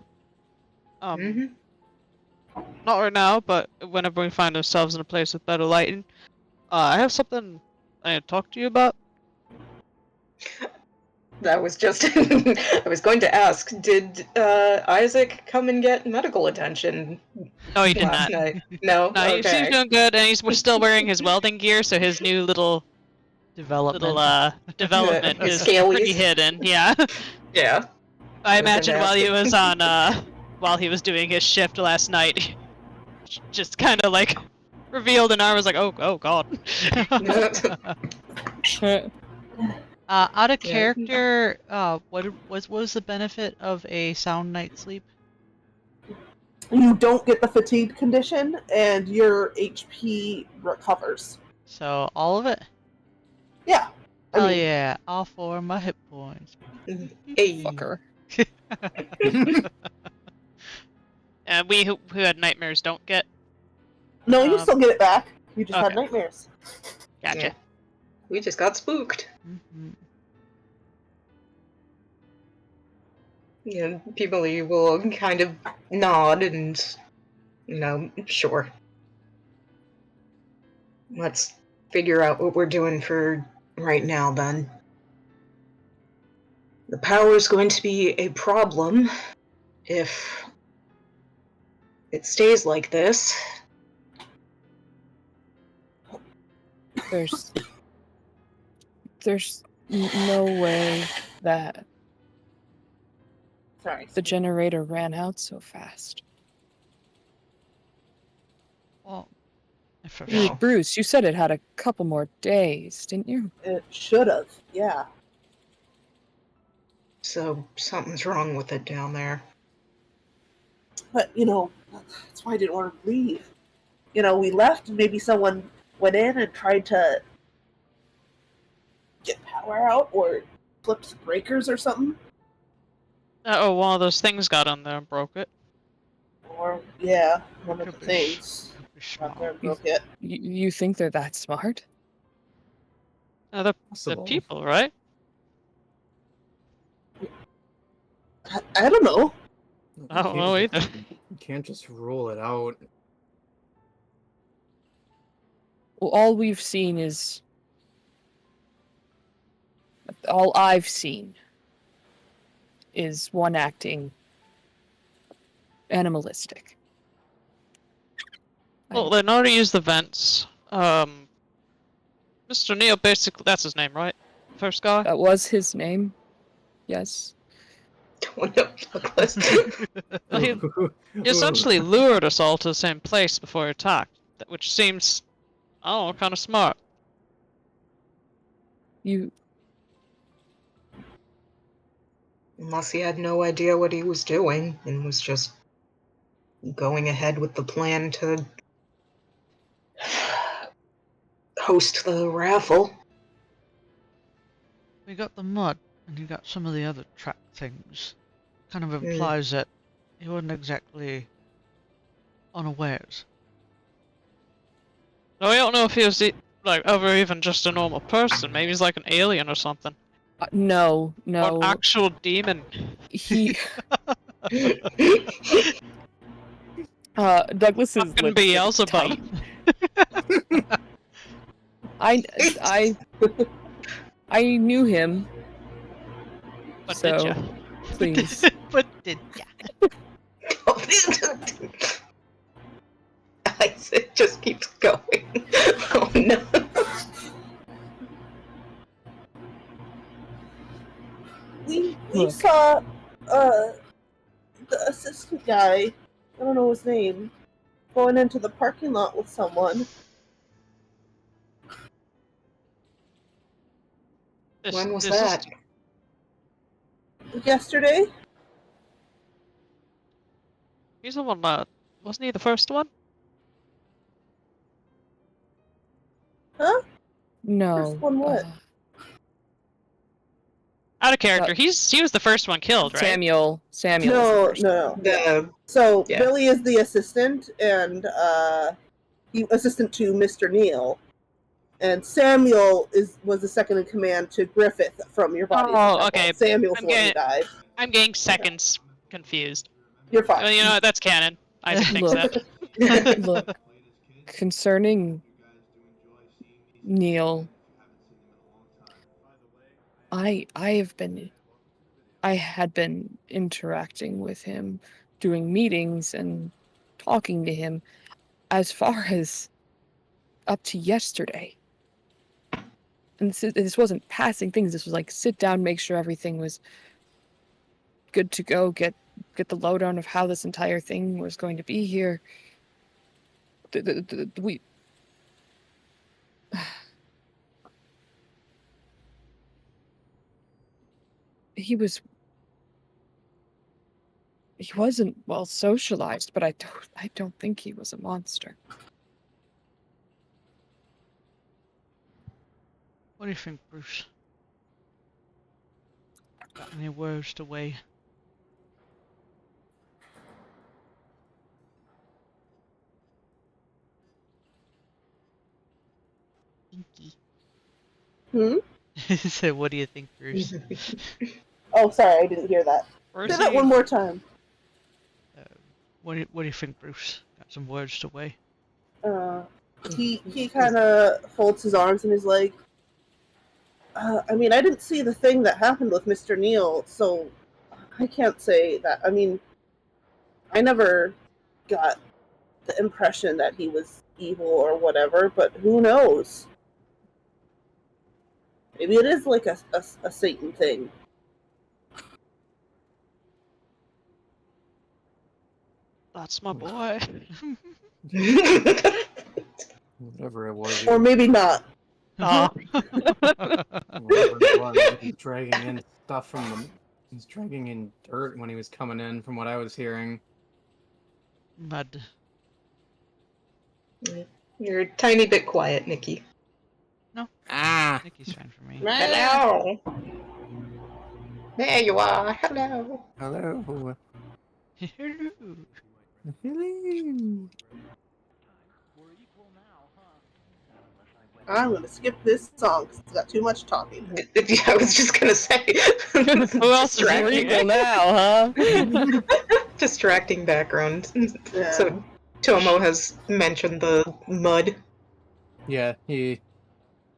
Mm-hmm. Not right now, but whenever we find ourselves in a place with better lighting, I have something I need to talk to you about. That was just. I was going to ask, did Isaac come and get medical attention No, he did last not. night? No? No, he seems Okay. doing good, and we're still wearing his welding gear, so his new little Development. development His is pretty scalies. hidden. Yeah, Yeah. I was going to imagine while ask he if- was on while he was doing his shift last night, just kind of like revealed an arm. Was like, oh god. Out of Yeah. character, what was the benefit of a sound night's sleep? You don't get the fatigue condition, and your HP recovers. So all of it? Yeah. Hell I mean, yeah, all 4 of my hit points. Hey. Fucker. And we who had nightmares don't get. no, you still get it back. You just had okay. nightmares. Gotcha. Yeah. We just got spooked. Mhm. Yeah, people will kind of nod and, sure. Let's figure out what we're doing for right now, then. The power's going to be a problem if it stays like this. There's no way that Sorry. the generator ran out so fast. Well, if it No. Bruce, you said it had a couple more days, didn't you? It should have. Yeah. So something's wrong with it down there. But, that's why I didn't want to leave. We left and maybe someone went in and tried to get power out or flip some breakers or something. Oh, one of those things got on there and broke it. Or, yeah, one of the Could be things smart. got there and broke it. You think they're that smart? The Possible. people, right? I don't know. I don't know either. You can't just rule it out. Well, all I've seen is one acting animalistic. Well, they know how to use the vents. Mr. Neil basically, that's his name, right? First guy? That was his name. Yes. Don't know, Douglas. Well, he essentially lured us all to the same place before he attacked, which seems, oh, kind of smart. You. Unless he had no idea what he was doing and was just going ahead with the plan to host the raffle. We got the mud, and you got some of the other trap things. Kind of Mm. implies that he wasn't exactly unawares. No, we don't know if he was like ever even just a normal person. Maybe he's like an alien or something. No, Or no. an actual demon. He. Douglas is Fucking legit Beelzebub. tight. I knew him. But so, did ya? please. But did ya? It just keeps going. Oh no. We Look. saw the assistant guy, I don't know his name, going into the parking lot with someone. When was This is- that? Yesterday? He's the one that wasn't he the first one? Huh? No. First one what? Out of character. He was the first one killed, right? Samuel. Samuel. No, was the first no. So Yeah. Billy is the assistant, and he assistant to Mr. Neil, and Samuel was the second in command to Griffith from your body. Oh, okay. Samuel's I'm the one who getting- died. I'm getting seconds confused. You're fine. Well, you know what? That's canon. Isaac thinks Look. that. Look. Concerning Neil, I had been interacting with him, doing meetings and talking to him as far as up to yesterday. And this wasn't passing things. This was like sit down, make sure everything was good to go, get the lowdown of how this entire thing was going to be here. We he wasn't well socialized, but I don't think he was a monster. What do you think, Bruce? Got any words to weigh? Inky. So what do you think, Bruce? Oh, sorry, I didn't hear that. First Say that one more time. What do you think, Bruce? Got some words to weigh? He kind of folds his arms and is like, I mean, I didn't see the thing that happened with Mr. Neil, so I can't say that. I mean, I never got the impression that he was evil or whatever, but who knows? Maybe it is like a Satan thing. That's my boy. Whatever it was. Or maybe not. Oh. Whatever it was, he was dragging in stuff from the. He's dragging in dirt when he was coming in, from what I was hearing. Mud. You're a tiny bit quiet, Nikki. Ah! Nikki's fine for me. Hello. There you are. Hello. Hello. Hello. Hello. I'm gonna skip this song because it's got too much talking. Yeah, I was just gonna say. Who else is Distracting. regal now, huh? Distracting background. Yeah. So Tomo has mentioned the mud. Yeah, he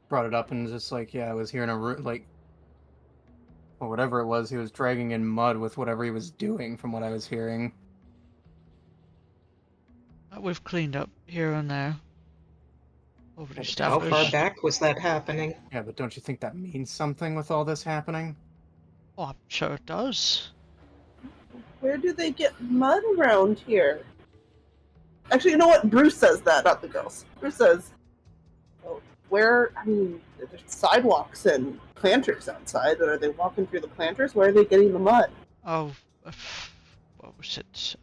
brought it up and just like, yeah, I was hearing like, or whatever it was, he was dragging in mud with whatever he was doing, from what I was hearing. We've cleaned up here and there. already How established. far back was that happening? Yeah, but don't you think that means something with all this happening? Oh, I'm sure it does. Where do they get mud around here? Actually, you know what? Bruce says that, not the girls. Bruce says, oh, where, I mean, there's sidewalks and planters outside, but are they walking through the planters? Where are they getting the mud? Oh, what was it?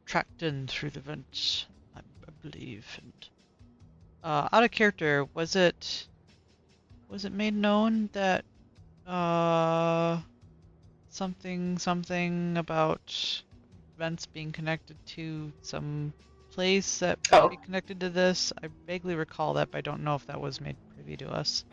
Tracked in through the vents, I believe. And out of character, was it made known that something about vents being connected to some place that might Oh. be connected to this? I vaguely recall that, but I don't know if that was made privy to us.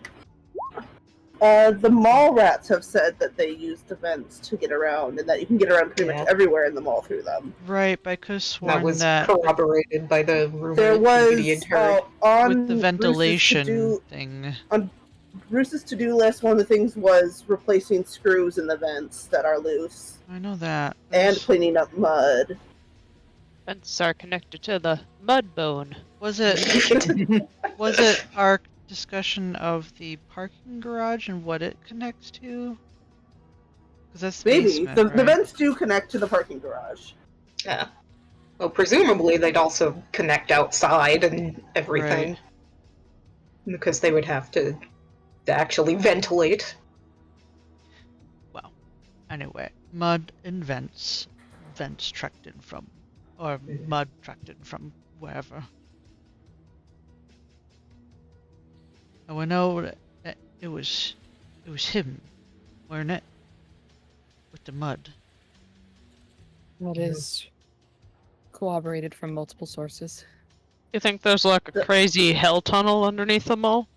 The mall rats have said that they use the vents to get around, and that you can get around pretty much everywhere in the mall through them. Right, but I could have sworn That was that corroborated by the rumor There that Gideon was, heard. on with the Bruce's ventilation thing. Bruce's to-do list, one of the things was replacing screws in the vents that are loose, I know that. and There's- cleaning up mud. Vents are connected to the mud bone. Was it our discussion of the parking garage and what it connects to? Because that's the Maybe. basement, The right? vents do connect to the parking garage. Yeah. Well, presumably they'd also connect outside and everything. Right. Because they would have to actually ventilate. Well, anyway, mud and vents tracked in from, or mud tracked in from wherever. And we know that it was him, weren't it? With the mud. That is corroborated from multiple sources. You think there's like a crazy hell tunnel underneath them all?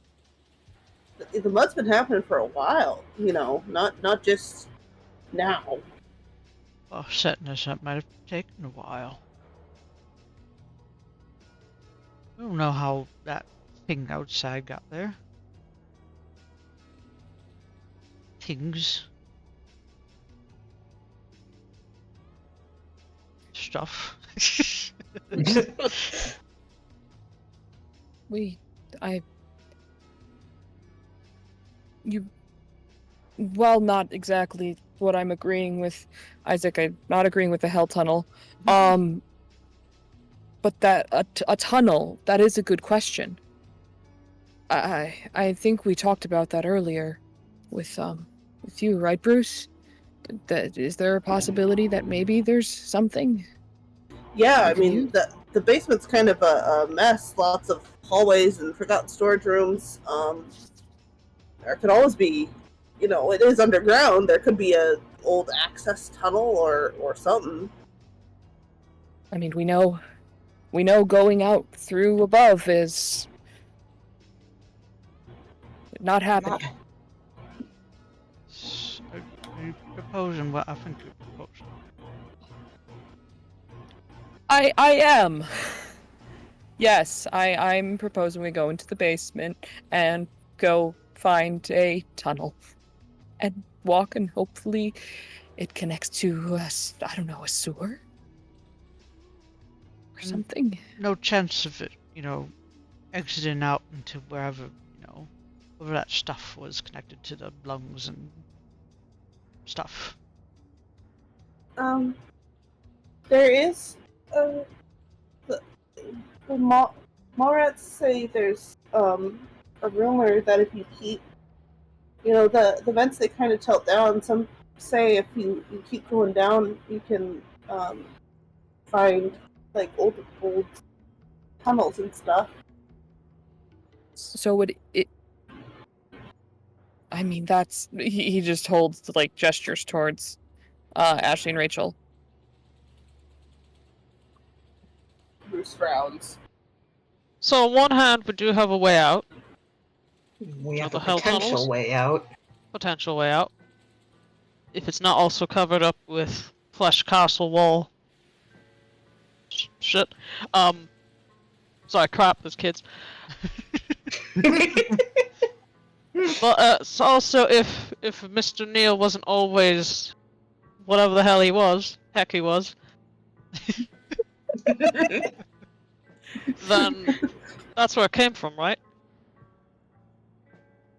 The mud's been happening for a while, you know, not just now. Well, setting this up might have taken a while. I don't know how that thing outside got there. Things. Stuff. Well, not exactly what I'm agreeing with Isaac. I'm not agreeing with the hell tunnel. But that a tunnel, that is a good question. I think we talked about that earlier with you, right, Bruce? That is there a possibility that maybe there's something? Yeah, I Can mean, you- the basement's kind of a mess. Lots of hallways and forgotten storage rooms. There could always be, you know, it is underground. There could be a old access tunnel or something. I mean, we know going out through above is not happening. Are you proposing what I think you're proposing? I am. Yes, I'm proposing we go into the basement and go find a tunnel and walk, and hopefully it connects to I don't know, a sewer or something. No chance of it, you know, exiting out into wherever, you know, wherever that stuff was connected to the lungs and stuff. There is the Mallrats say there's a rumor that if you keep, you know, the vents, they kind of tilt down. Some say if you keep going down, you can find like old tunnels and stuff. So would it? I mean, that's he just holds like gestures towards Ashley and Rachel. Bruce frowns. So on one hand, we do have a way out, We have the a hell potential tunnels? way out. potential way out. If it's not also covered up with flesh castle wall. Shit. Sorry, crap, there's kids. But it's also if Mr. Neal wasn't always whatever the hell he was, heck he was, then That's where it came from, right?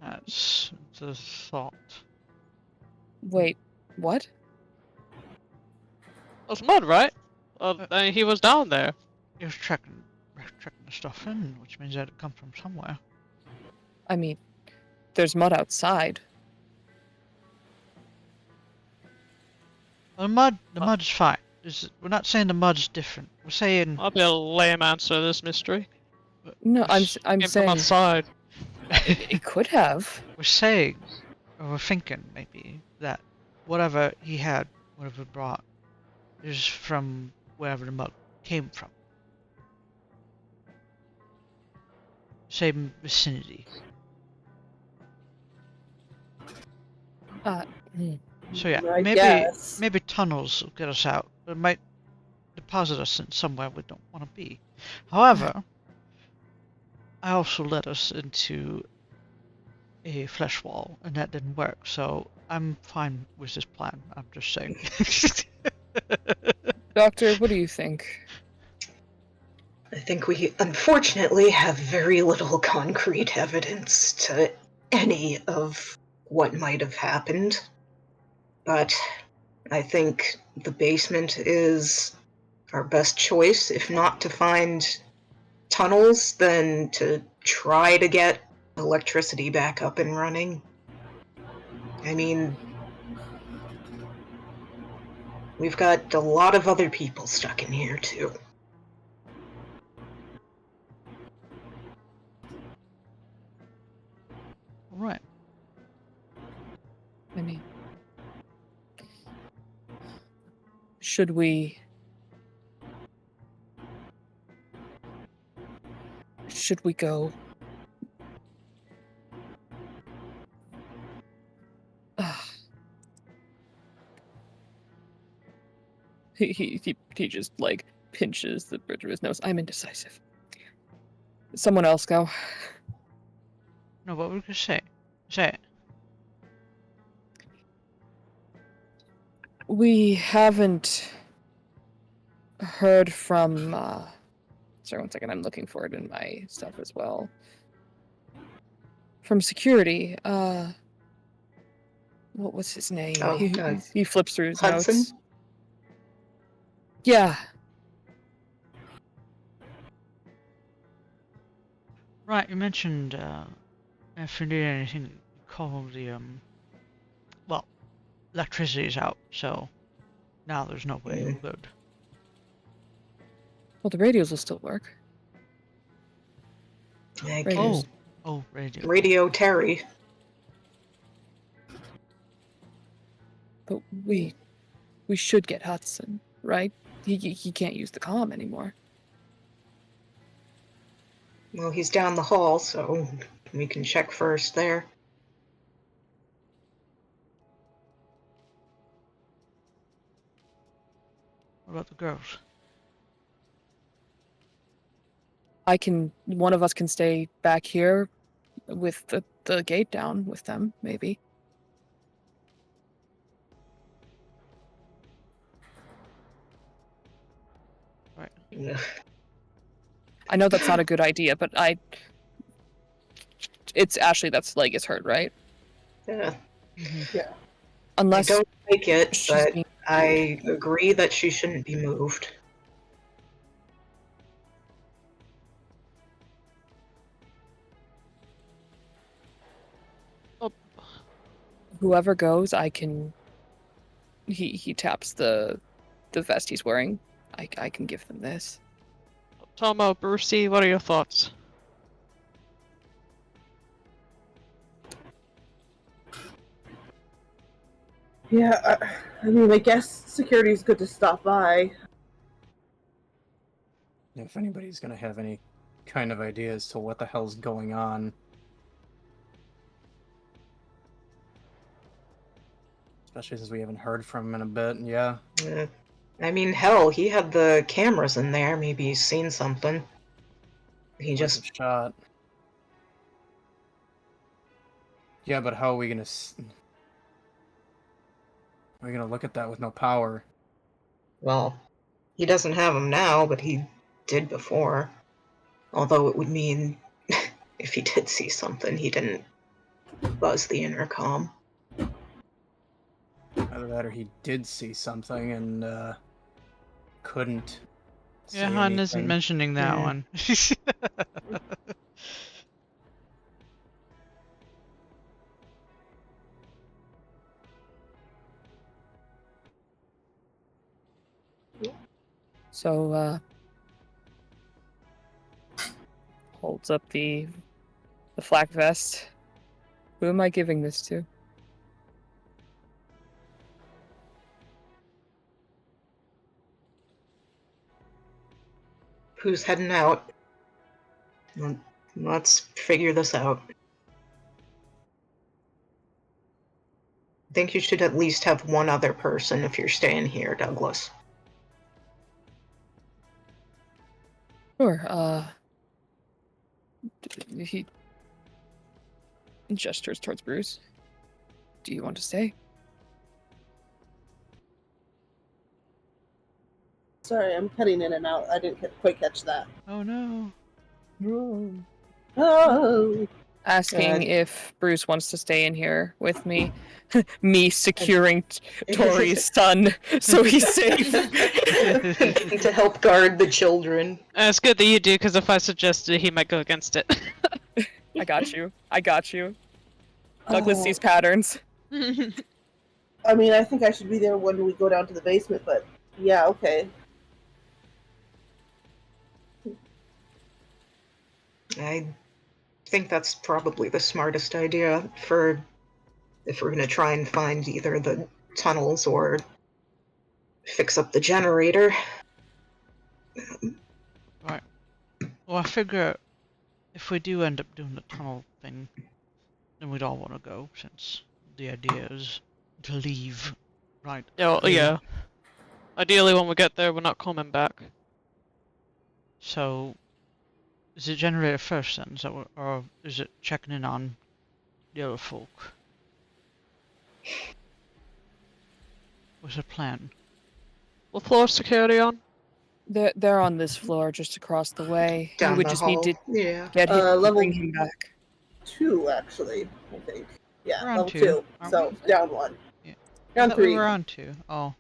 That's the thought. Wait, what? That's mud, right? I mean, he was down there. He was checking the stuff in, which means that it come from somewhere. I mean, there's mud outside. The mud's fine. We're not saying the mud's different. We're saying I'll be a lame answer to this mystery. No, I'm Came from saying outside. it could have. we're saying, or we're thinking maybe that whatever he had, whatever brought, is from wherever the mud came from. Same vicinity. Hmm. So yeah, I guess. maybe tunnels will get us out, but it might deposit us in somewhere we don't want to be. However, I also led us into a flesh wall, and that didn't work, so I'm fine with this plan. I'm just saying. Doctor, what do you think? I think we unfortunately have very little concrete evidence to any of what might have happened. But I think the basement is our best choice. If not to find tunnels, then to try to get electricity back up and running. I mean, we've got a lot of other people stuck in here, too. Right. I mean, should we go? He just like pinches the bridge of his nose. I'm indecisive. Someone else go. No, what were we gonna say? Say it. We haven't heard from sorry, one second, I'm looking for it in my stuff as well. From security, what was his name? Oh, he flips through his Hudson? notes. Yeah. Right, you mentioned if you need anything, call the well, electricity's out, so now there's no way it would. Well, the radios will still work. I Radios. can Oh, radio. radio Terry. But we should get Hudson, right? He can't use the comm anymore. Well, he's down the hall, so we can check first there. What about the girls? One of us can stay back here with the gate down with them, maybe. Right. Ugh. I know that's not a good idea, but it's Ashley that's leg is hurt, right? Yeah. Yeah. Unless I don't like it, she's but being I agree that she shouldn't be moved. whoever goes, I can. He taps the vest he's wearing. I can give them this. Tomo, Brucey, what are your thoughts? Yeah, I mean, I guess security's good to stop by. If anybody's gonna have any kind of idea as to what the hell's going on. Especially since we haven't heard from him in a bit, yeah. I mean, hell, he had the cameras in there. Maybe he's seen something. He Worth just... a shot. Yeah, but how are we gonna... How are we gonna look at that with no power? Well, he doesn't have them now, but he did before. Although it would mean if he did see something, he didn't buzz the intercom. Either that or he did see something and couldn't Yeah, say Han isn't anything. mentioning that Yeah. one. So, holds up the flak vest. Who am I giving this to? Who's heading out? Let's figure this out. I think you should at least have one other person if you're staying here, Douglas. Sure, he gestures towards Bruce. Do you want to stay? Sorry, I'm cutting in and out. I didn't quite catch that. Oh no. Oh, Asking if Bruce wants to stay in here with me. Me securing Tori's son so he's safe. To help guard the children. It's good that you do, because if I suggested, he might go against it. I got you. I got you. Douglas sees patterns. I mean, I think I should be there when we go down to the basement, but yeah, okay. I think that's probably the smartest idea for if we're going to try and find either the tunnels or fix up the generator. Right. Well, I figure if we do end up doing the tunnel thing, then we'd all want to go, since the idea is to leave. Right. Oh, yeah. Ideally, when we get there, we're not coming back. So, is it generator first then? Is that what, or is it checking in on the other folk? What's the plan? What floor is security on? They're on this floor just across the way. Down we would the just hall. need to Yeah. get him and level- bring him back. 2, actually, I think. Yeah, We're on level 2, 2. aren't So, we? down 1. Yeah. I Down thought 3. we were on 2. Oh.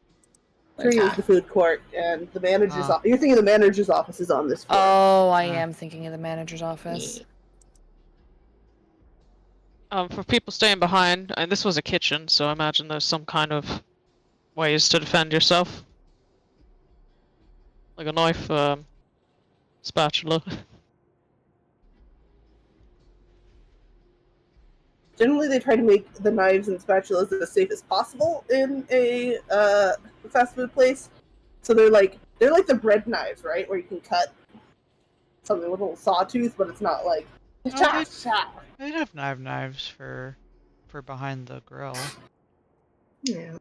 3 is the food court, and the manager's Ah. office. You're thinking the manager's office is on this floor. Oh, I Ah. am thinking of the manager's office. For people staying behind, and this was a kitchen, so I imagine there's some kind of ways to defend yourself. Like a knife, spatula. Generally, they try to make the knives and spatulas as safe as possible in a fast food place. So they're like the bread knives, right? Where you can cut something with a little sawtooth, but it's not like Oh, they'd have knives for behind the grill. Yeah.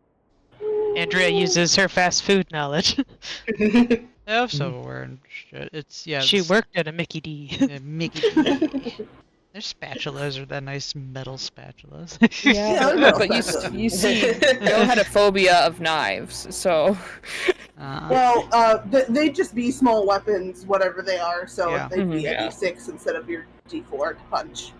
Andrea uses her fast food knowledge. They have silverware and shit. It's She it's- worked at a Mickey D. yeah, Mickey D. Their spatulas are the nice metal spatulas. Yeah, I Yeah, know. but you see, Bill had a phobia of knives, so Well, they'd just be small weapons, whatever they are. So Yeah. they'd be a Yeah. D6 instead of your D4 to punch.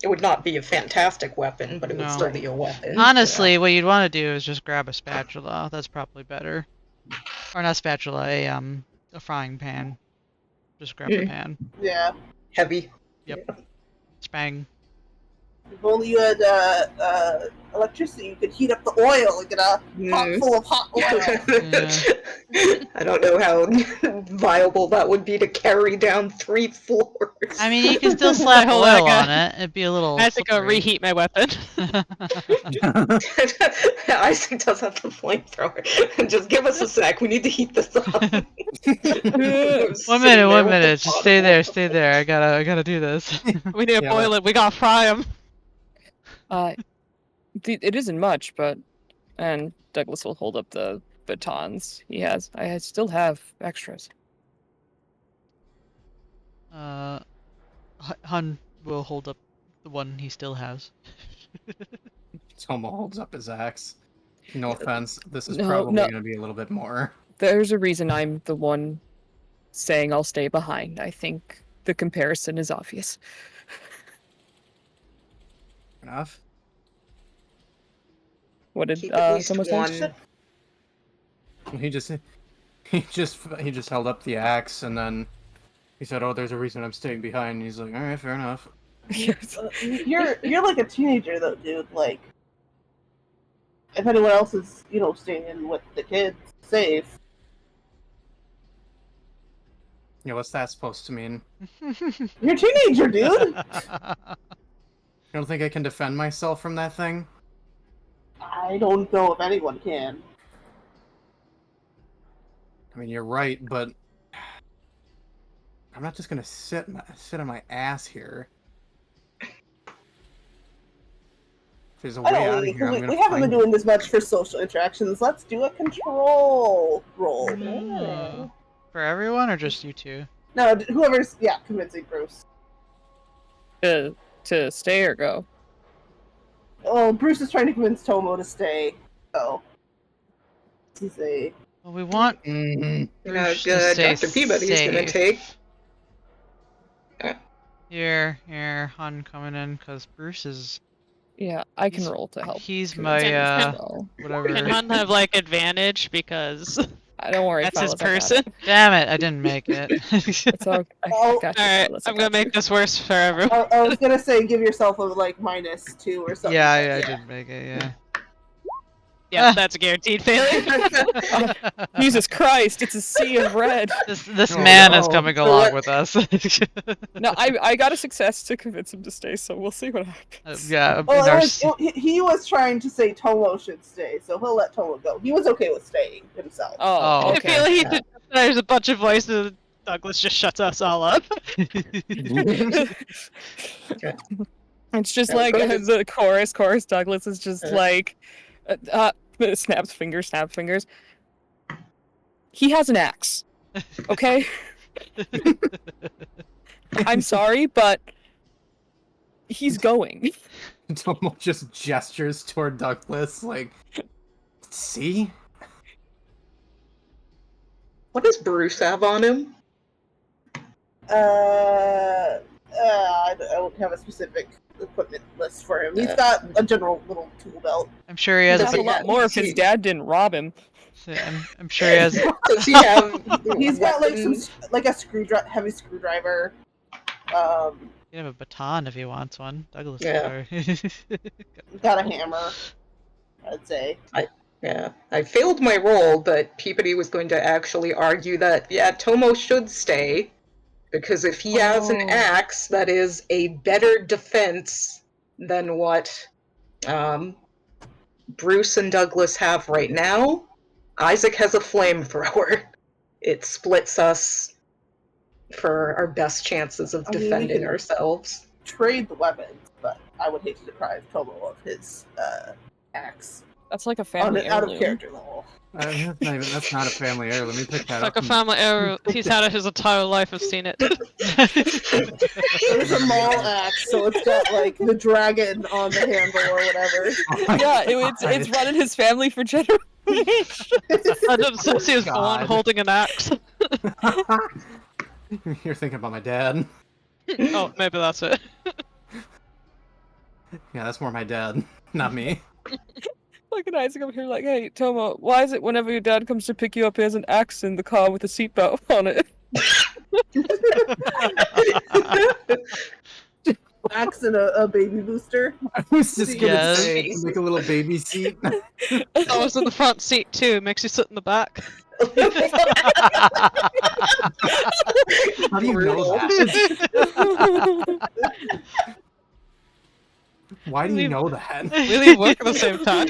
It would not be a fantastic weapon, but it would No. still be a weapon. Honestly, what you'd want to do is just grab a spatula. That's probably better. Or not spatula, a frying pan. Just grab the pan. Yeah. Heavy. Spang. If only you had electricity, you could heat up the oil and get a pot Mm. full of hot oil. I don't know how viable that would be to carry down 3 floors. I mean, you can still slap Hold on, oil I on it. It'd be a little. I have to go slippery. reheat my weapon. Isaac does have the flamethrower. Just give us a sec. We need to heat this up. One minute. Just stay there. I gotta do this. We need to Yeah, boil it. We gotta fry them. it isn't much, but and Douglas will hold up the batons he has. I still have extras. Hun will hold up the one he still has. Tomo holds up his axe. No offense, this is No, probably no. going to be a little bit more. There's a reason I'm the one saying I'll stay behind. I think the comparison is obvious. Enough. What did Keep at least Tomo say? one. He just held up the axe and then he said, "Oh, there's a reason I'm staying behind." And he's like, "All right, fair enough." Yes. You're like a teenager though, dude. Like, if anyone else is, staying in with the kids, safe. Yeah, what's that supposed to mean? You're a teenager, dude. You don't think I can defend myself from that thing? I don't know if anyone can. I mean, you're right, but I'm not just gonna sit on my ass here. If there's a I way don't out of really, here, I'm we gonna haven't been find doing this much for social interactions. Let's do a control roll. Oh. For everyone or just you two? No, whoever's convincing Bruce. To stay or go? Well, Bruce is trying to convince Tomo to stay. So he's a. Well, we want Mhm. Bruce to stay Dr. Peabody's gonna safe. take. Here, Han coming in, because Bruce is... Yeah, I can roll to help. He's convince my, him to go. whatever. Can Han have like advantage because Don't worry, that's his fellas, I got person? it. Damn it, I didn't make it. It's all, I Oh, got you, Alright, fellas, I I'm gonna got you. make this worse for everyone. I was gonna say give yourself a -2 or something. Yeah, I didn't make it, yeah. Yeah, that's a guaranteed failure. Jesus Christ, it's a sea of red. This Oh, man is no. coming So along what- with us. No, I got a success to convince him to stay, so we'll see what happens. Yeah, in Well, our he was trying to say Tomo should stay, so he'll let Tomo go. He was okay with staying himself. Oh, Oh, I okay. feel he did, there's a bunch of voices. Douglas just shuts us all up. It's just Yeah, like go ahead. the chorus. Douglas is just like, snaps fingers. He has an axe. Okay? I'm sorry, but he's going. Tomo just gestures toward Douglas, like, see? What does Bruce have on him? I don't have a specific equipment list for him. He's Yeah. got a general little tool belt. I'm sure he has He'd have a a, lot more if his dad didn't rob him. I'm sure he has Does he have? He's got like weapons? a heavy screwdriver. he can have a baton if he wants one. Douglas. Yeah. Got a hammer. I'd say. Yeah, I failed my roll, but Peabody was going to actually argue that, yeah, Tomo should stay, because if he has an Oh. axe, that is a better defense than what Bruce and Douglas have right now. Isaac has a flamethrower. It splits us for our best chances of I mean, we defending can- ourselves. Trade the weapons, but I would hate to deprive Tomo of his axe. That's like a family Out of heirloom. character level. That's not a family heirloom. Let me pick that Like up. a family error. He's had it his entire life. I've seen it. It's a mall axe, so it's got like the dragon on the handle or whatever. Yeah, it's run in his family for generations. I didn't since he was born God. holding an axe. You're thinking about my dad. Oh, maybe that's it. Yeah, that's more my dad, not me. Look at Isaac over here like, hey, Tomo, why is it whenever your dad comes to pick you up, he has an axe in the car with a seatbelt on it? Axe and a baby booster. I was just gonna Yes. say, to make a little baby seat. I was in the front seat too. Makes you sit in the back. How do you know that? Why do you know that? We leave work at the same time.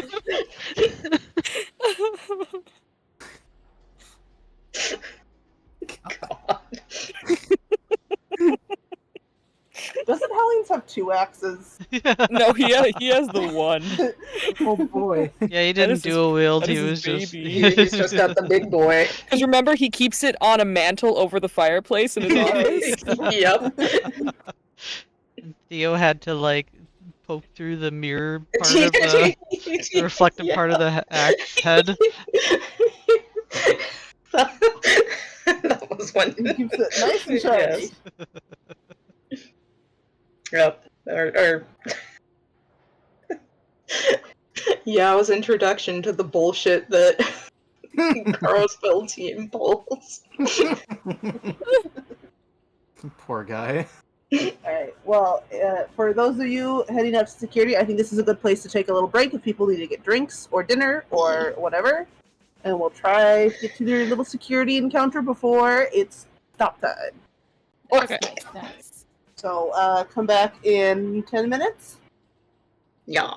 Doesn't Helens have 2 axes? No, he has the one. Oh boy. Yeah, he That didn't is his- dual wield. that He is was his just. baby. He's just got the big boy. Because remember, he keeps it on a mantle over the fireplace in his office. Yep. Theo had to like poke through the mirror part of the reflective part of the axe head. That was those when He keeps it nice and shiny. Yes. Yep. Or Yao's introduction to the bullshit that Carlsville team pulls. Poor guy. Alright, well, for those of you heading up to security, I think this is a good place to take a little break if people need to get drinks or dinner or whatever. And we'll try to get to their little security encounter before it's stop time. Okay. Nice. So, come back in 10 minutes? Yeah.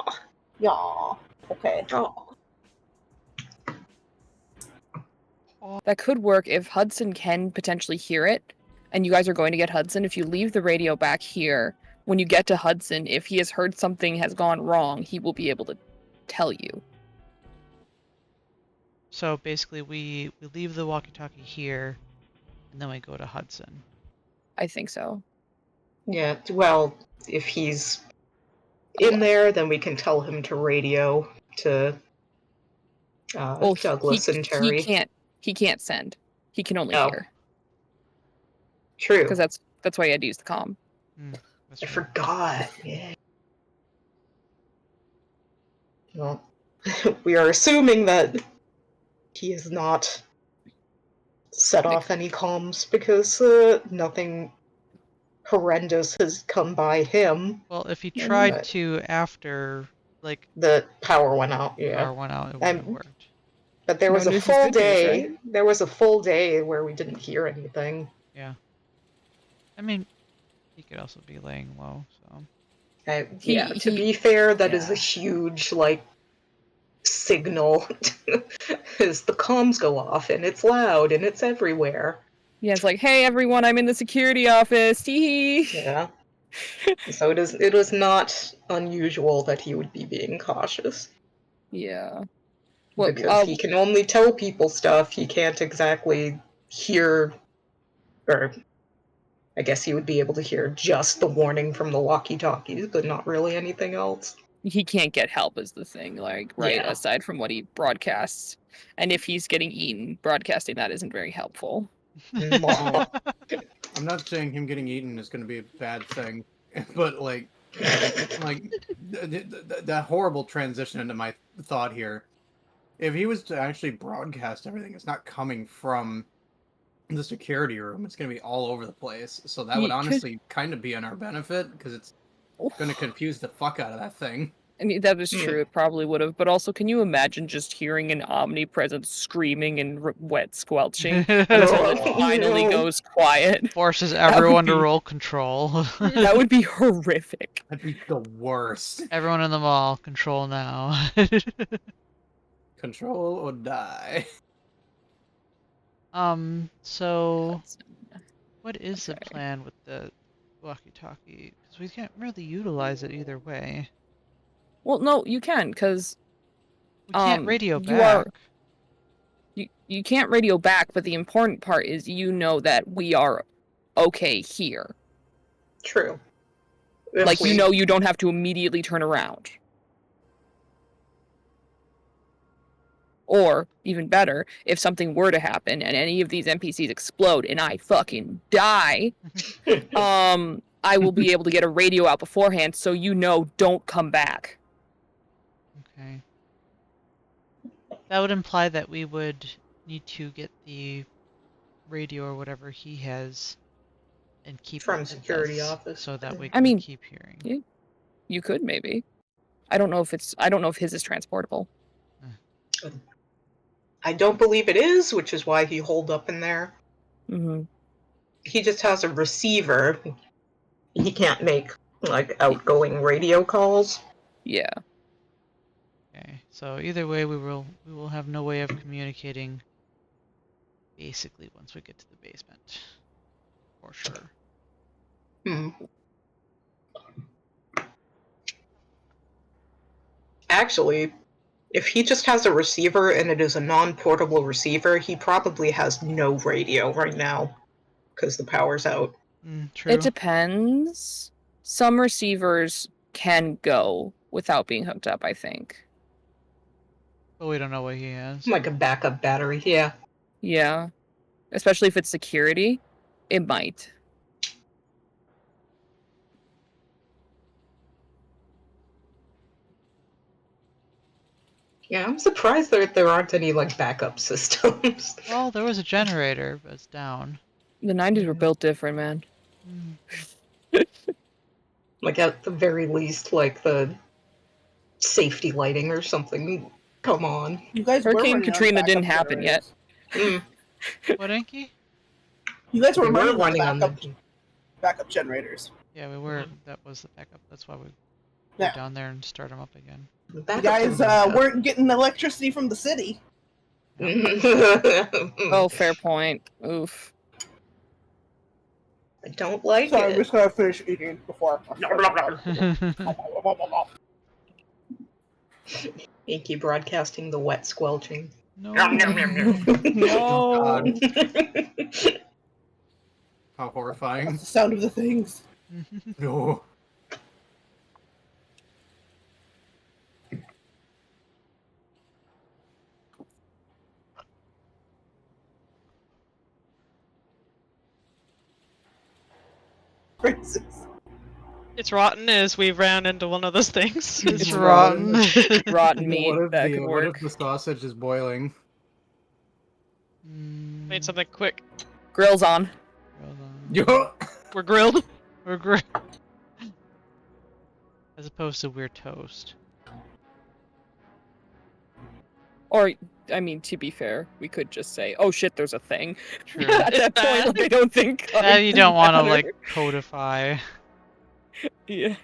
Yeah. Okay. Oh. That could work if Hudson can potentially hear it, and you guys are going to get Hudson. If you leave the radio back here, when you get to Hudson, if he has heard something has gone wrong, he will be able to tell you. So basically, we leave the walkie-talkie here, and then we go to Hudson. I think so. Yeah, well, if he's in there, then we can tell him to radio to Well, Douglas and Terry. He can't send. He can only Oh. hear. True. Because that's why I had to use the comm. That's I right. forgot. Yeah. Well, we are assuming that he has not set off any comms because nothing horrendous has come by him. Well, if he tried But to after, like, the power went out. Yeah. power went out, it wouldn't have worked. But there No was a news is full good news, day. right? There was a full day where we didn't hear anything. Yeah. I mean, he could also be laying low, so. To be fair, that is yeah. a huge, like, signal. As the comms go off, and it's loud, and it's everywhere. Yeah, it's like, hey everyone, I'm in the security office. Tee. Yeah. So it was not unusual that he would be being cautious. Yeah. Because he can only tell people stuff, he can't exactly hear, or I guess he would be able to hear just the warning from the walkie-talkies, but not really anything else. He can't get help is the thing, like, right, Yeah. aside from what he broadcasts. And if he's getting eaten, broadcasting that isn't very helpful. Mwah. I'm not saying him getting eaten is going to be a bad thing, but like that horrible transition into my thought here. If he was to actually broadcast everything, it's not coming from the security room. It's going to be all over the place. So that would honestly kind of be in our benefit because it's going to confuse the fuck out of that thing. I mean, that is true. It probably would have. But also, can you imagine just hearing an omnipresent screaming and wet squelching until it finally goes quiet? Forces everyone to roll control. That would be horrific. That'd be the worst. Everyone in the mall, control now. Control or die. So what is the plan with the walkie-talkie? Because we can't really utilize it either way. Well, no, you can, because We can't radio you back. you can't radio back, but the important part is you know that we are okay here. True. Like, you know you don't have to immediately turn around. Or, even better, if something were to happen and any of these NPCs explode and I fucking die, I will be able to get a radio out beforehand so you know don't come back. Okay. That would imply that we would need to get the radio or whatever he has and keep From it with security us office. so that we I can mean, keep hearing. yeah. You could, maybe. I don't know if his is transportable. I don't believe it is, which is why he holed up in there. Mm-hmm. He just has a receiver. He can't make, like, outgoing radio calls. Yeah. Okay. So either way, we will have no way of communicating. Basically, once we get to the basement, for sure. Hmm. Actually, if he just has a receiver and it is a non-portable receiver, he probably has no radio right now because the power's out. True. It depends. Some receivers can go without being hooked up, I think. But we don't know what he has. Like a backup battery, yeah. Yeah. especially if it's security, it might. Yeah, I'm surprised there aren't any like backup systems. Well, there was a generator, but it's down. The 90s were built different, man. Mm. Like at the very least, like the safety lighting or something. Come on. You guys were Hurricane running on Katrina backup didn't happen yet. generators. What, Enki? You guys were We were running on running backup generators. Yeah, we were. That was the backup. That's why we Yeah. go down there and start them up again. the You backup guys generator. weren't getting electricity from the city. Oh, fair point. Oof. I don't like Sorry, I'm it. just gonna finish eating before. Inky broadcasting the wet squelching. No. No. God. How horrifying. That's the sound of the things. No. Phrases. It's rotten as we ran into one of those things. It's rotten. Rotten meat. What if That could what if work. the sausage is boiling? Made something quick. Grill's on. Hold on. Yo. We're grilled. We're great. As opposed to we're toast. Or, I mean, to be fair, we could just say, "Oh shit, there's a thing." True. At that point, like, I don't think. That you don't want to matter. like codify. Yeah.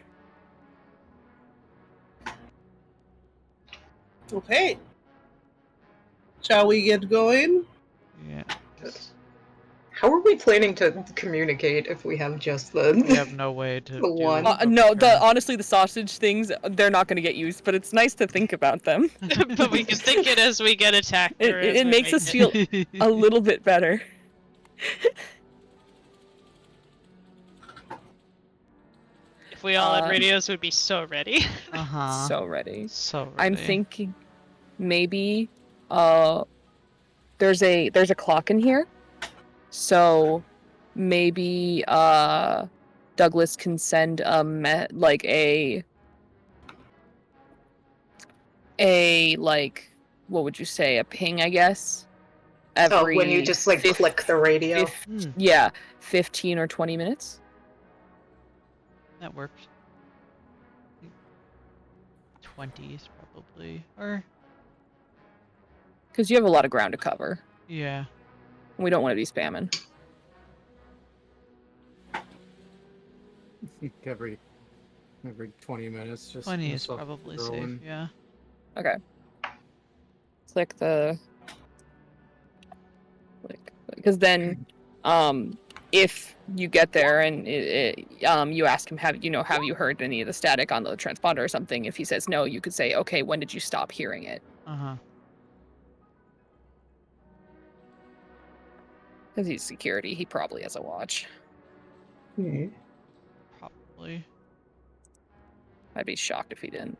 Okay. Shall we get going? Yeah. How are we planning to communicate if we have just the? We have no way to The do one. a No, return. honestly, the sausage things, they're not going to get used, but it's nice to think about them. But we can think it as we get attacked. or as It we makes make us feel a little bit better. If we all had radios, we'd be so ready. Uh-huh. So ready. So ready. I'm thinking maybe there's a clock in here. So maybe Douglas can send like a like, what would you say, a ping, I guess. Oh, when you just like click the radio. Yeah, 15 or 20 minutes. That works. 20s probably. Or Because you have a lot of ground to cover. yeah. We don't want to be spamming. every 20 minutes. Just 20 is stuff probably throwing. safe, yeah. Okay. Click the... Because then, if you get there and you ask him, have you heard any of the static on the transponder or something? If he says no, you could say, okay, when did you stop hearing it? Uh-huh. Because he's security, he probably has a watch. Probably. I'd be shocked if he didn't.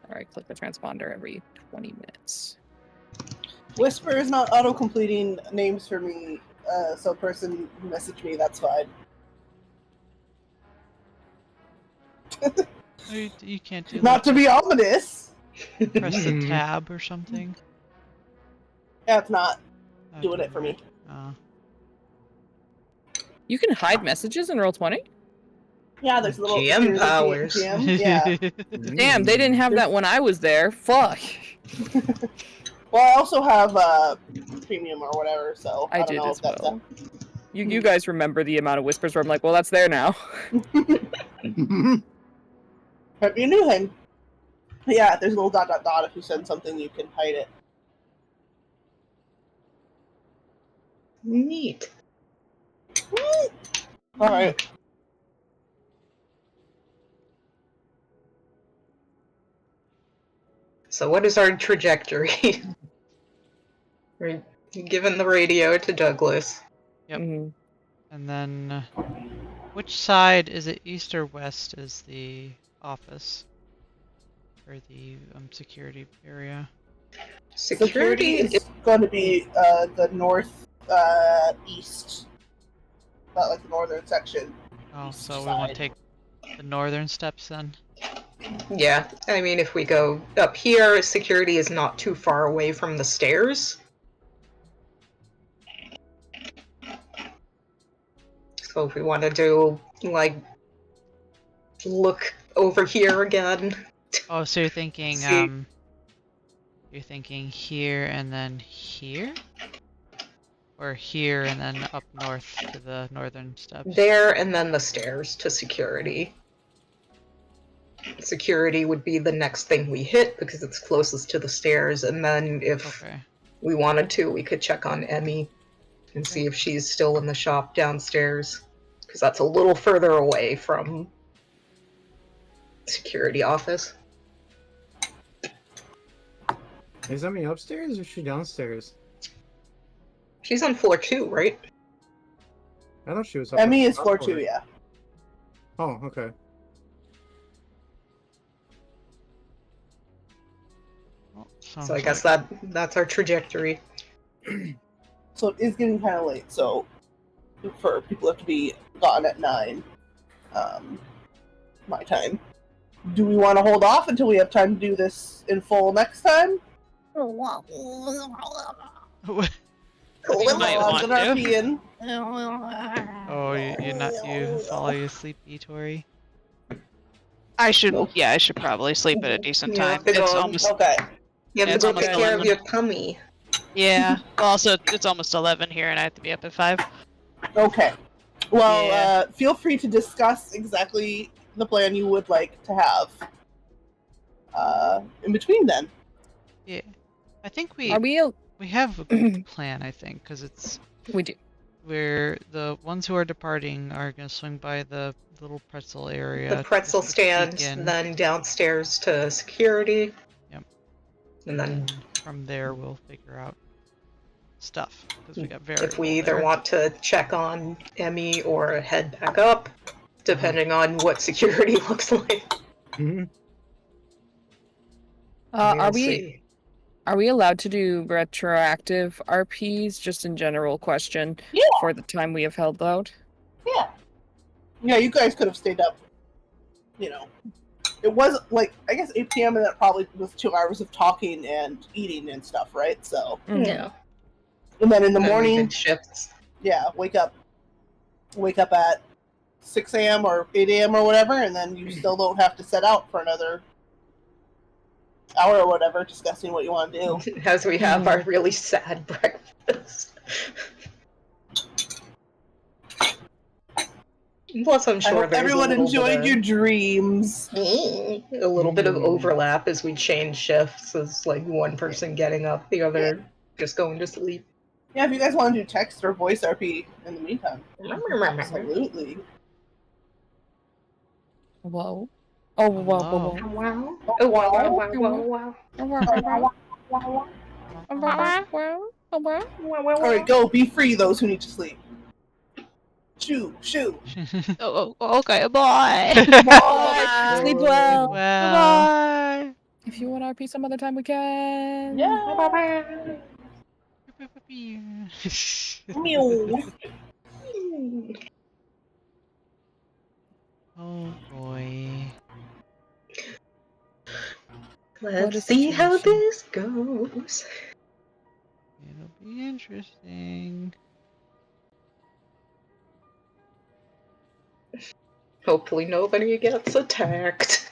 Alright, click the transponder every 20 minutes. Whisper is not auto-completing names for me, so person who messaged me, that's fine. You can't do Not that. to be ominous! Press the tab or something. Yeah, it's not That doing it doesn't for me. work. You can hide messages in Roll20? Yeah, there's a little GM there's a powers. GM, yeah. Damn, they didn't have that when I was there. Fuck. Well, I also have premium or whatever, so I don't did know as if that's well. You guys remember the amount of whispers where I'm like, well, that's there now. But you knew him. Yeah, there's a little ... If you send something, you can hide it. Neat. Alright. So what is our trajectory? We're giving the radio to Douglas. Yep. Mhm. And then, which side is it? East or west is the office? Or the security area? Security is going to be the north east, like the northern section. Oh, East so we want side. to take the northern steps then? Yeah, I mean, if we go up here, security is not too far away from the stairs. So if we want to do, like, look over here again. Oh, so you're thinking, See. you're thinking here and then here? Or here and then up north to the northern steps? There and then the stairs to security. Security would be the next thing we hit because it's closest to the stairs, and then if Okay. we wanted to, we could check on Emmy and see if she's still in the shop downstairs, because that's a little further away from security office. Is Emmy upstairs or is she downstairs? She's on floor 2, right? I thought she was up. Emmy on is the floor top 2, yeah. Oh, okay. Well, So I guess that's our trajectory. So it is getting kind of late, so for people who have to be gone at 9, my time. Do we want to hold off until we have time to do this in full next time? What? You might want to. RPing. Oh, you fall asleep, Tori? I should. Nope. Yeah, I should probably sleep at a decent You time. have to It's go- almost. Okay. You have Yeah, to it's go almost take care of 11. your tummy. Yeah. Also, it's almost 11 here, and I have to be up at 5. Okay. Well, Yeah. feel free to discuss exactly the plan you would like to have. In between then. Yeah. I think we have a good plan, I think, because it's We do. where the ones who are departing are going to swing by the little pretzel area. The pretzel to sneak stand, in, then downstairs to security. Yep. And then and from there we'll figure out stuff, because we got very if we either want to check on Emmy or head back up, depending on what security looks like. Mm-hmm. Are we allowed to do retroactive RPs, just in general question, Yeah. for the time we have held out? Yeah. Yeah, you guys could have stayed up. You know. It was like, I guess 8 p.m. and that probably was 2 hours of talking and eating and stuff, right? So. Yeah. And then in the And then we morning, did shifts. yeah, wake up at 6 a.m. or 8 a.m. or whatever, and then you still don't have to set out for another hour or whatever discussing what you want to do. As we have our really sad breakfast. Plus, I'm I sure hope there's everyone a little enjoyed bit your dreams. a little bit of overlap as we change shifts. As like one person getting up, the other just going to sleep. Yeah, if you guys want to do text or voice RP in the meantime. Absolutely. Whoa. Oh, whoa, whoa, Hello. Wow! Oh wow! Wow! Wow! whoa. Alright, go. Be free, those who need to sleep. Shoo, shoo. Oh, okay, bye. Bye. Sleep well. Well, Bye. If you want RP some other time, we can. Yeah. Meow. oh boy. Let's see how this goes. It'll be interesting. Hopefully nobody gets attacked.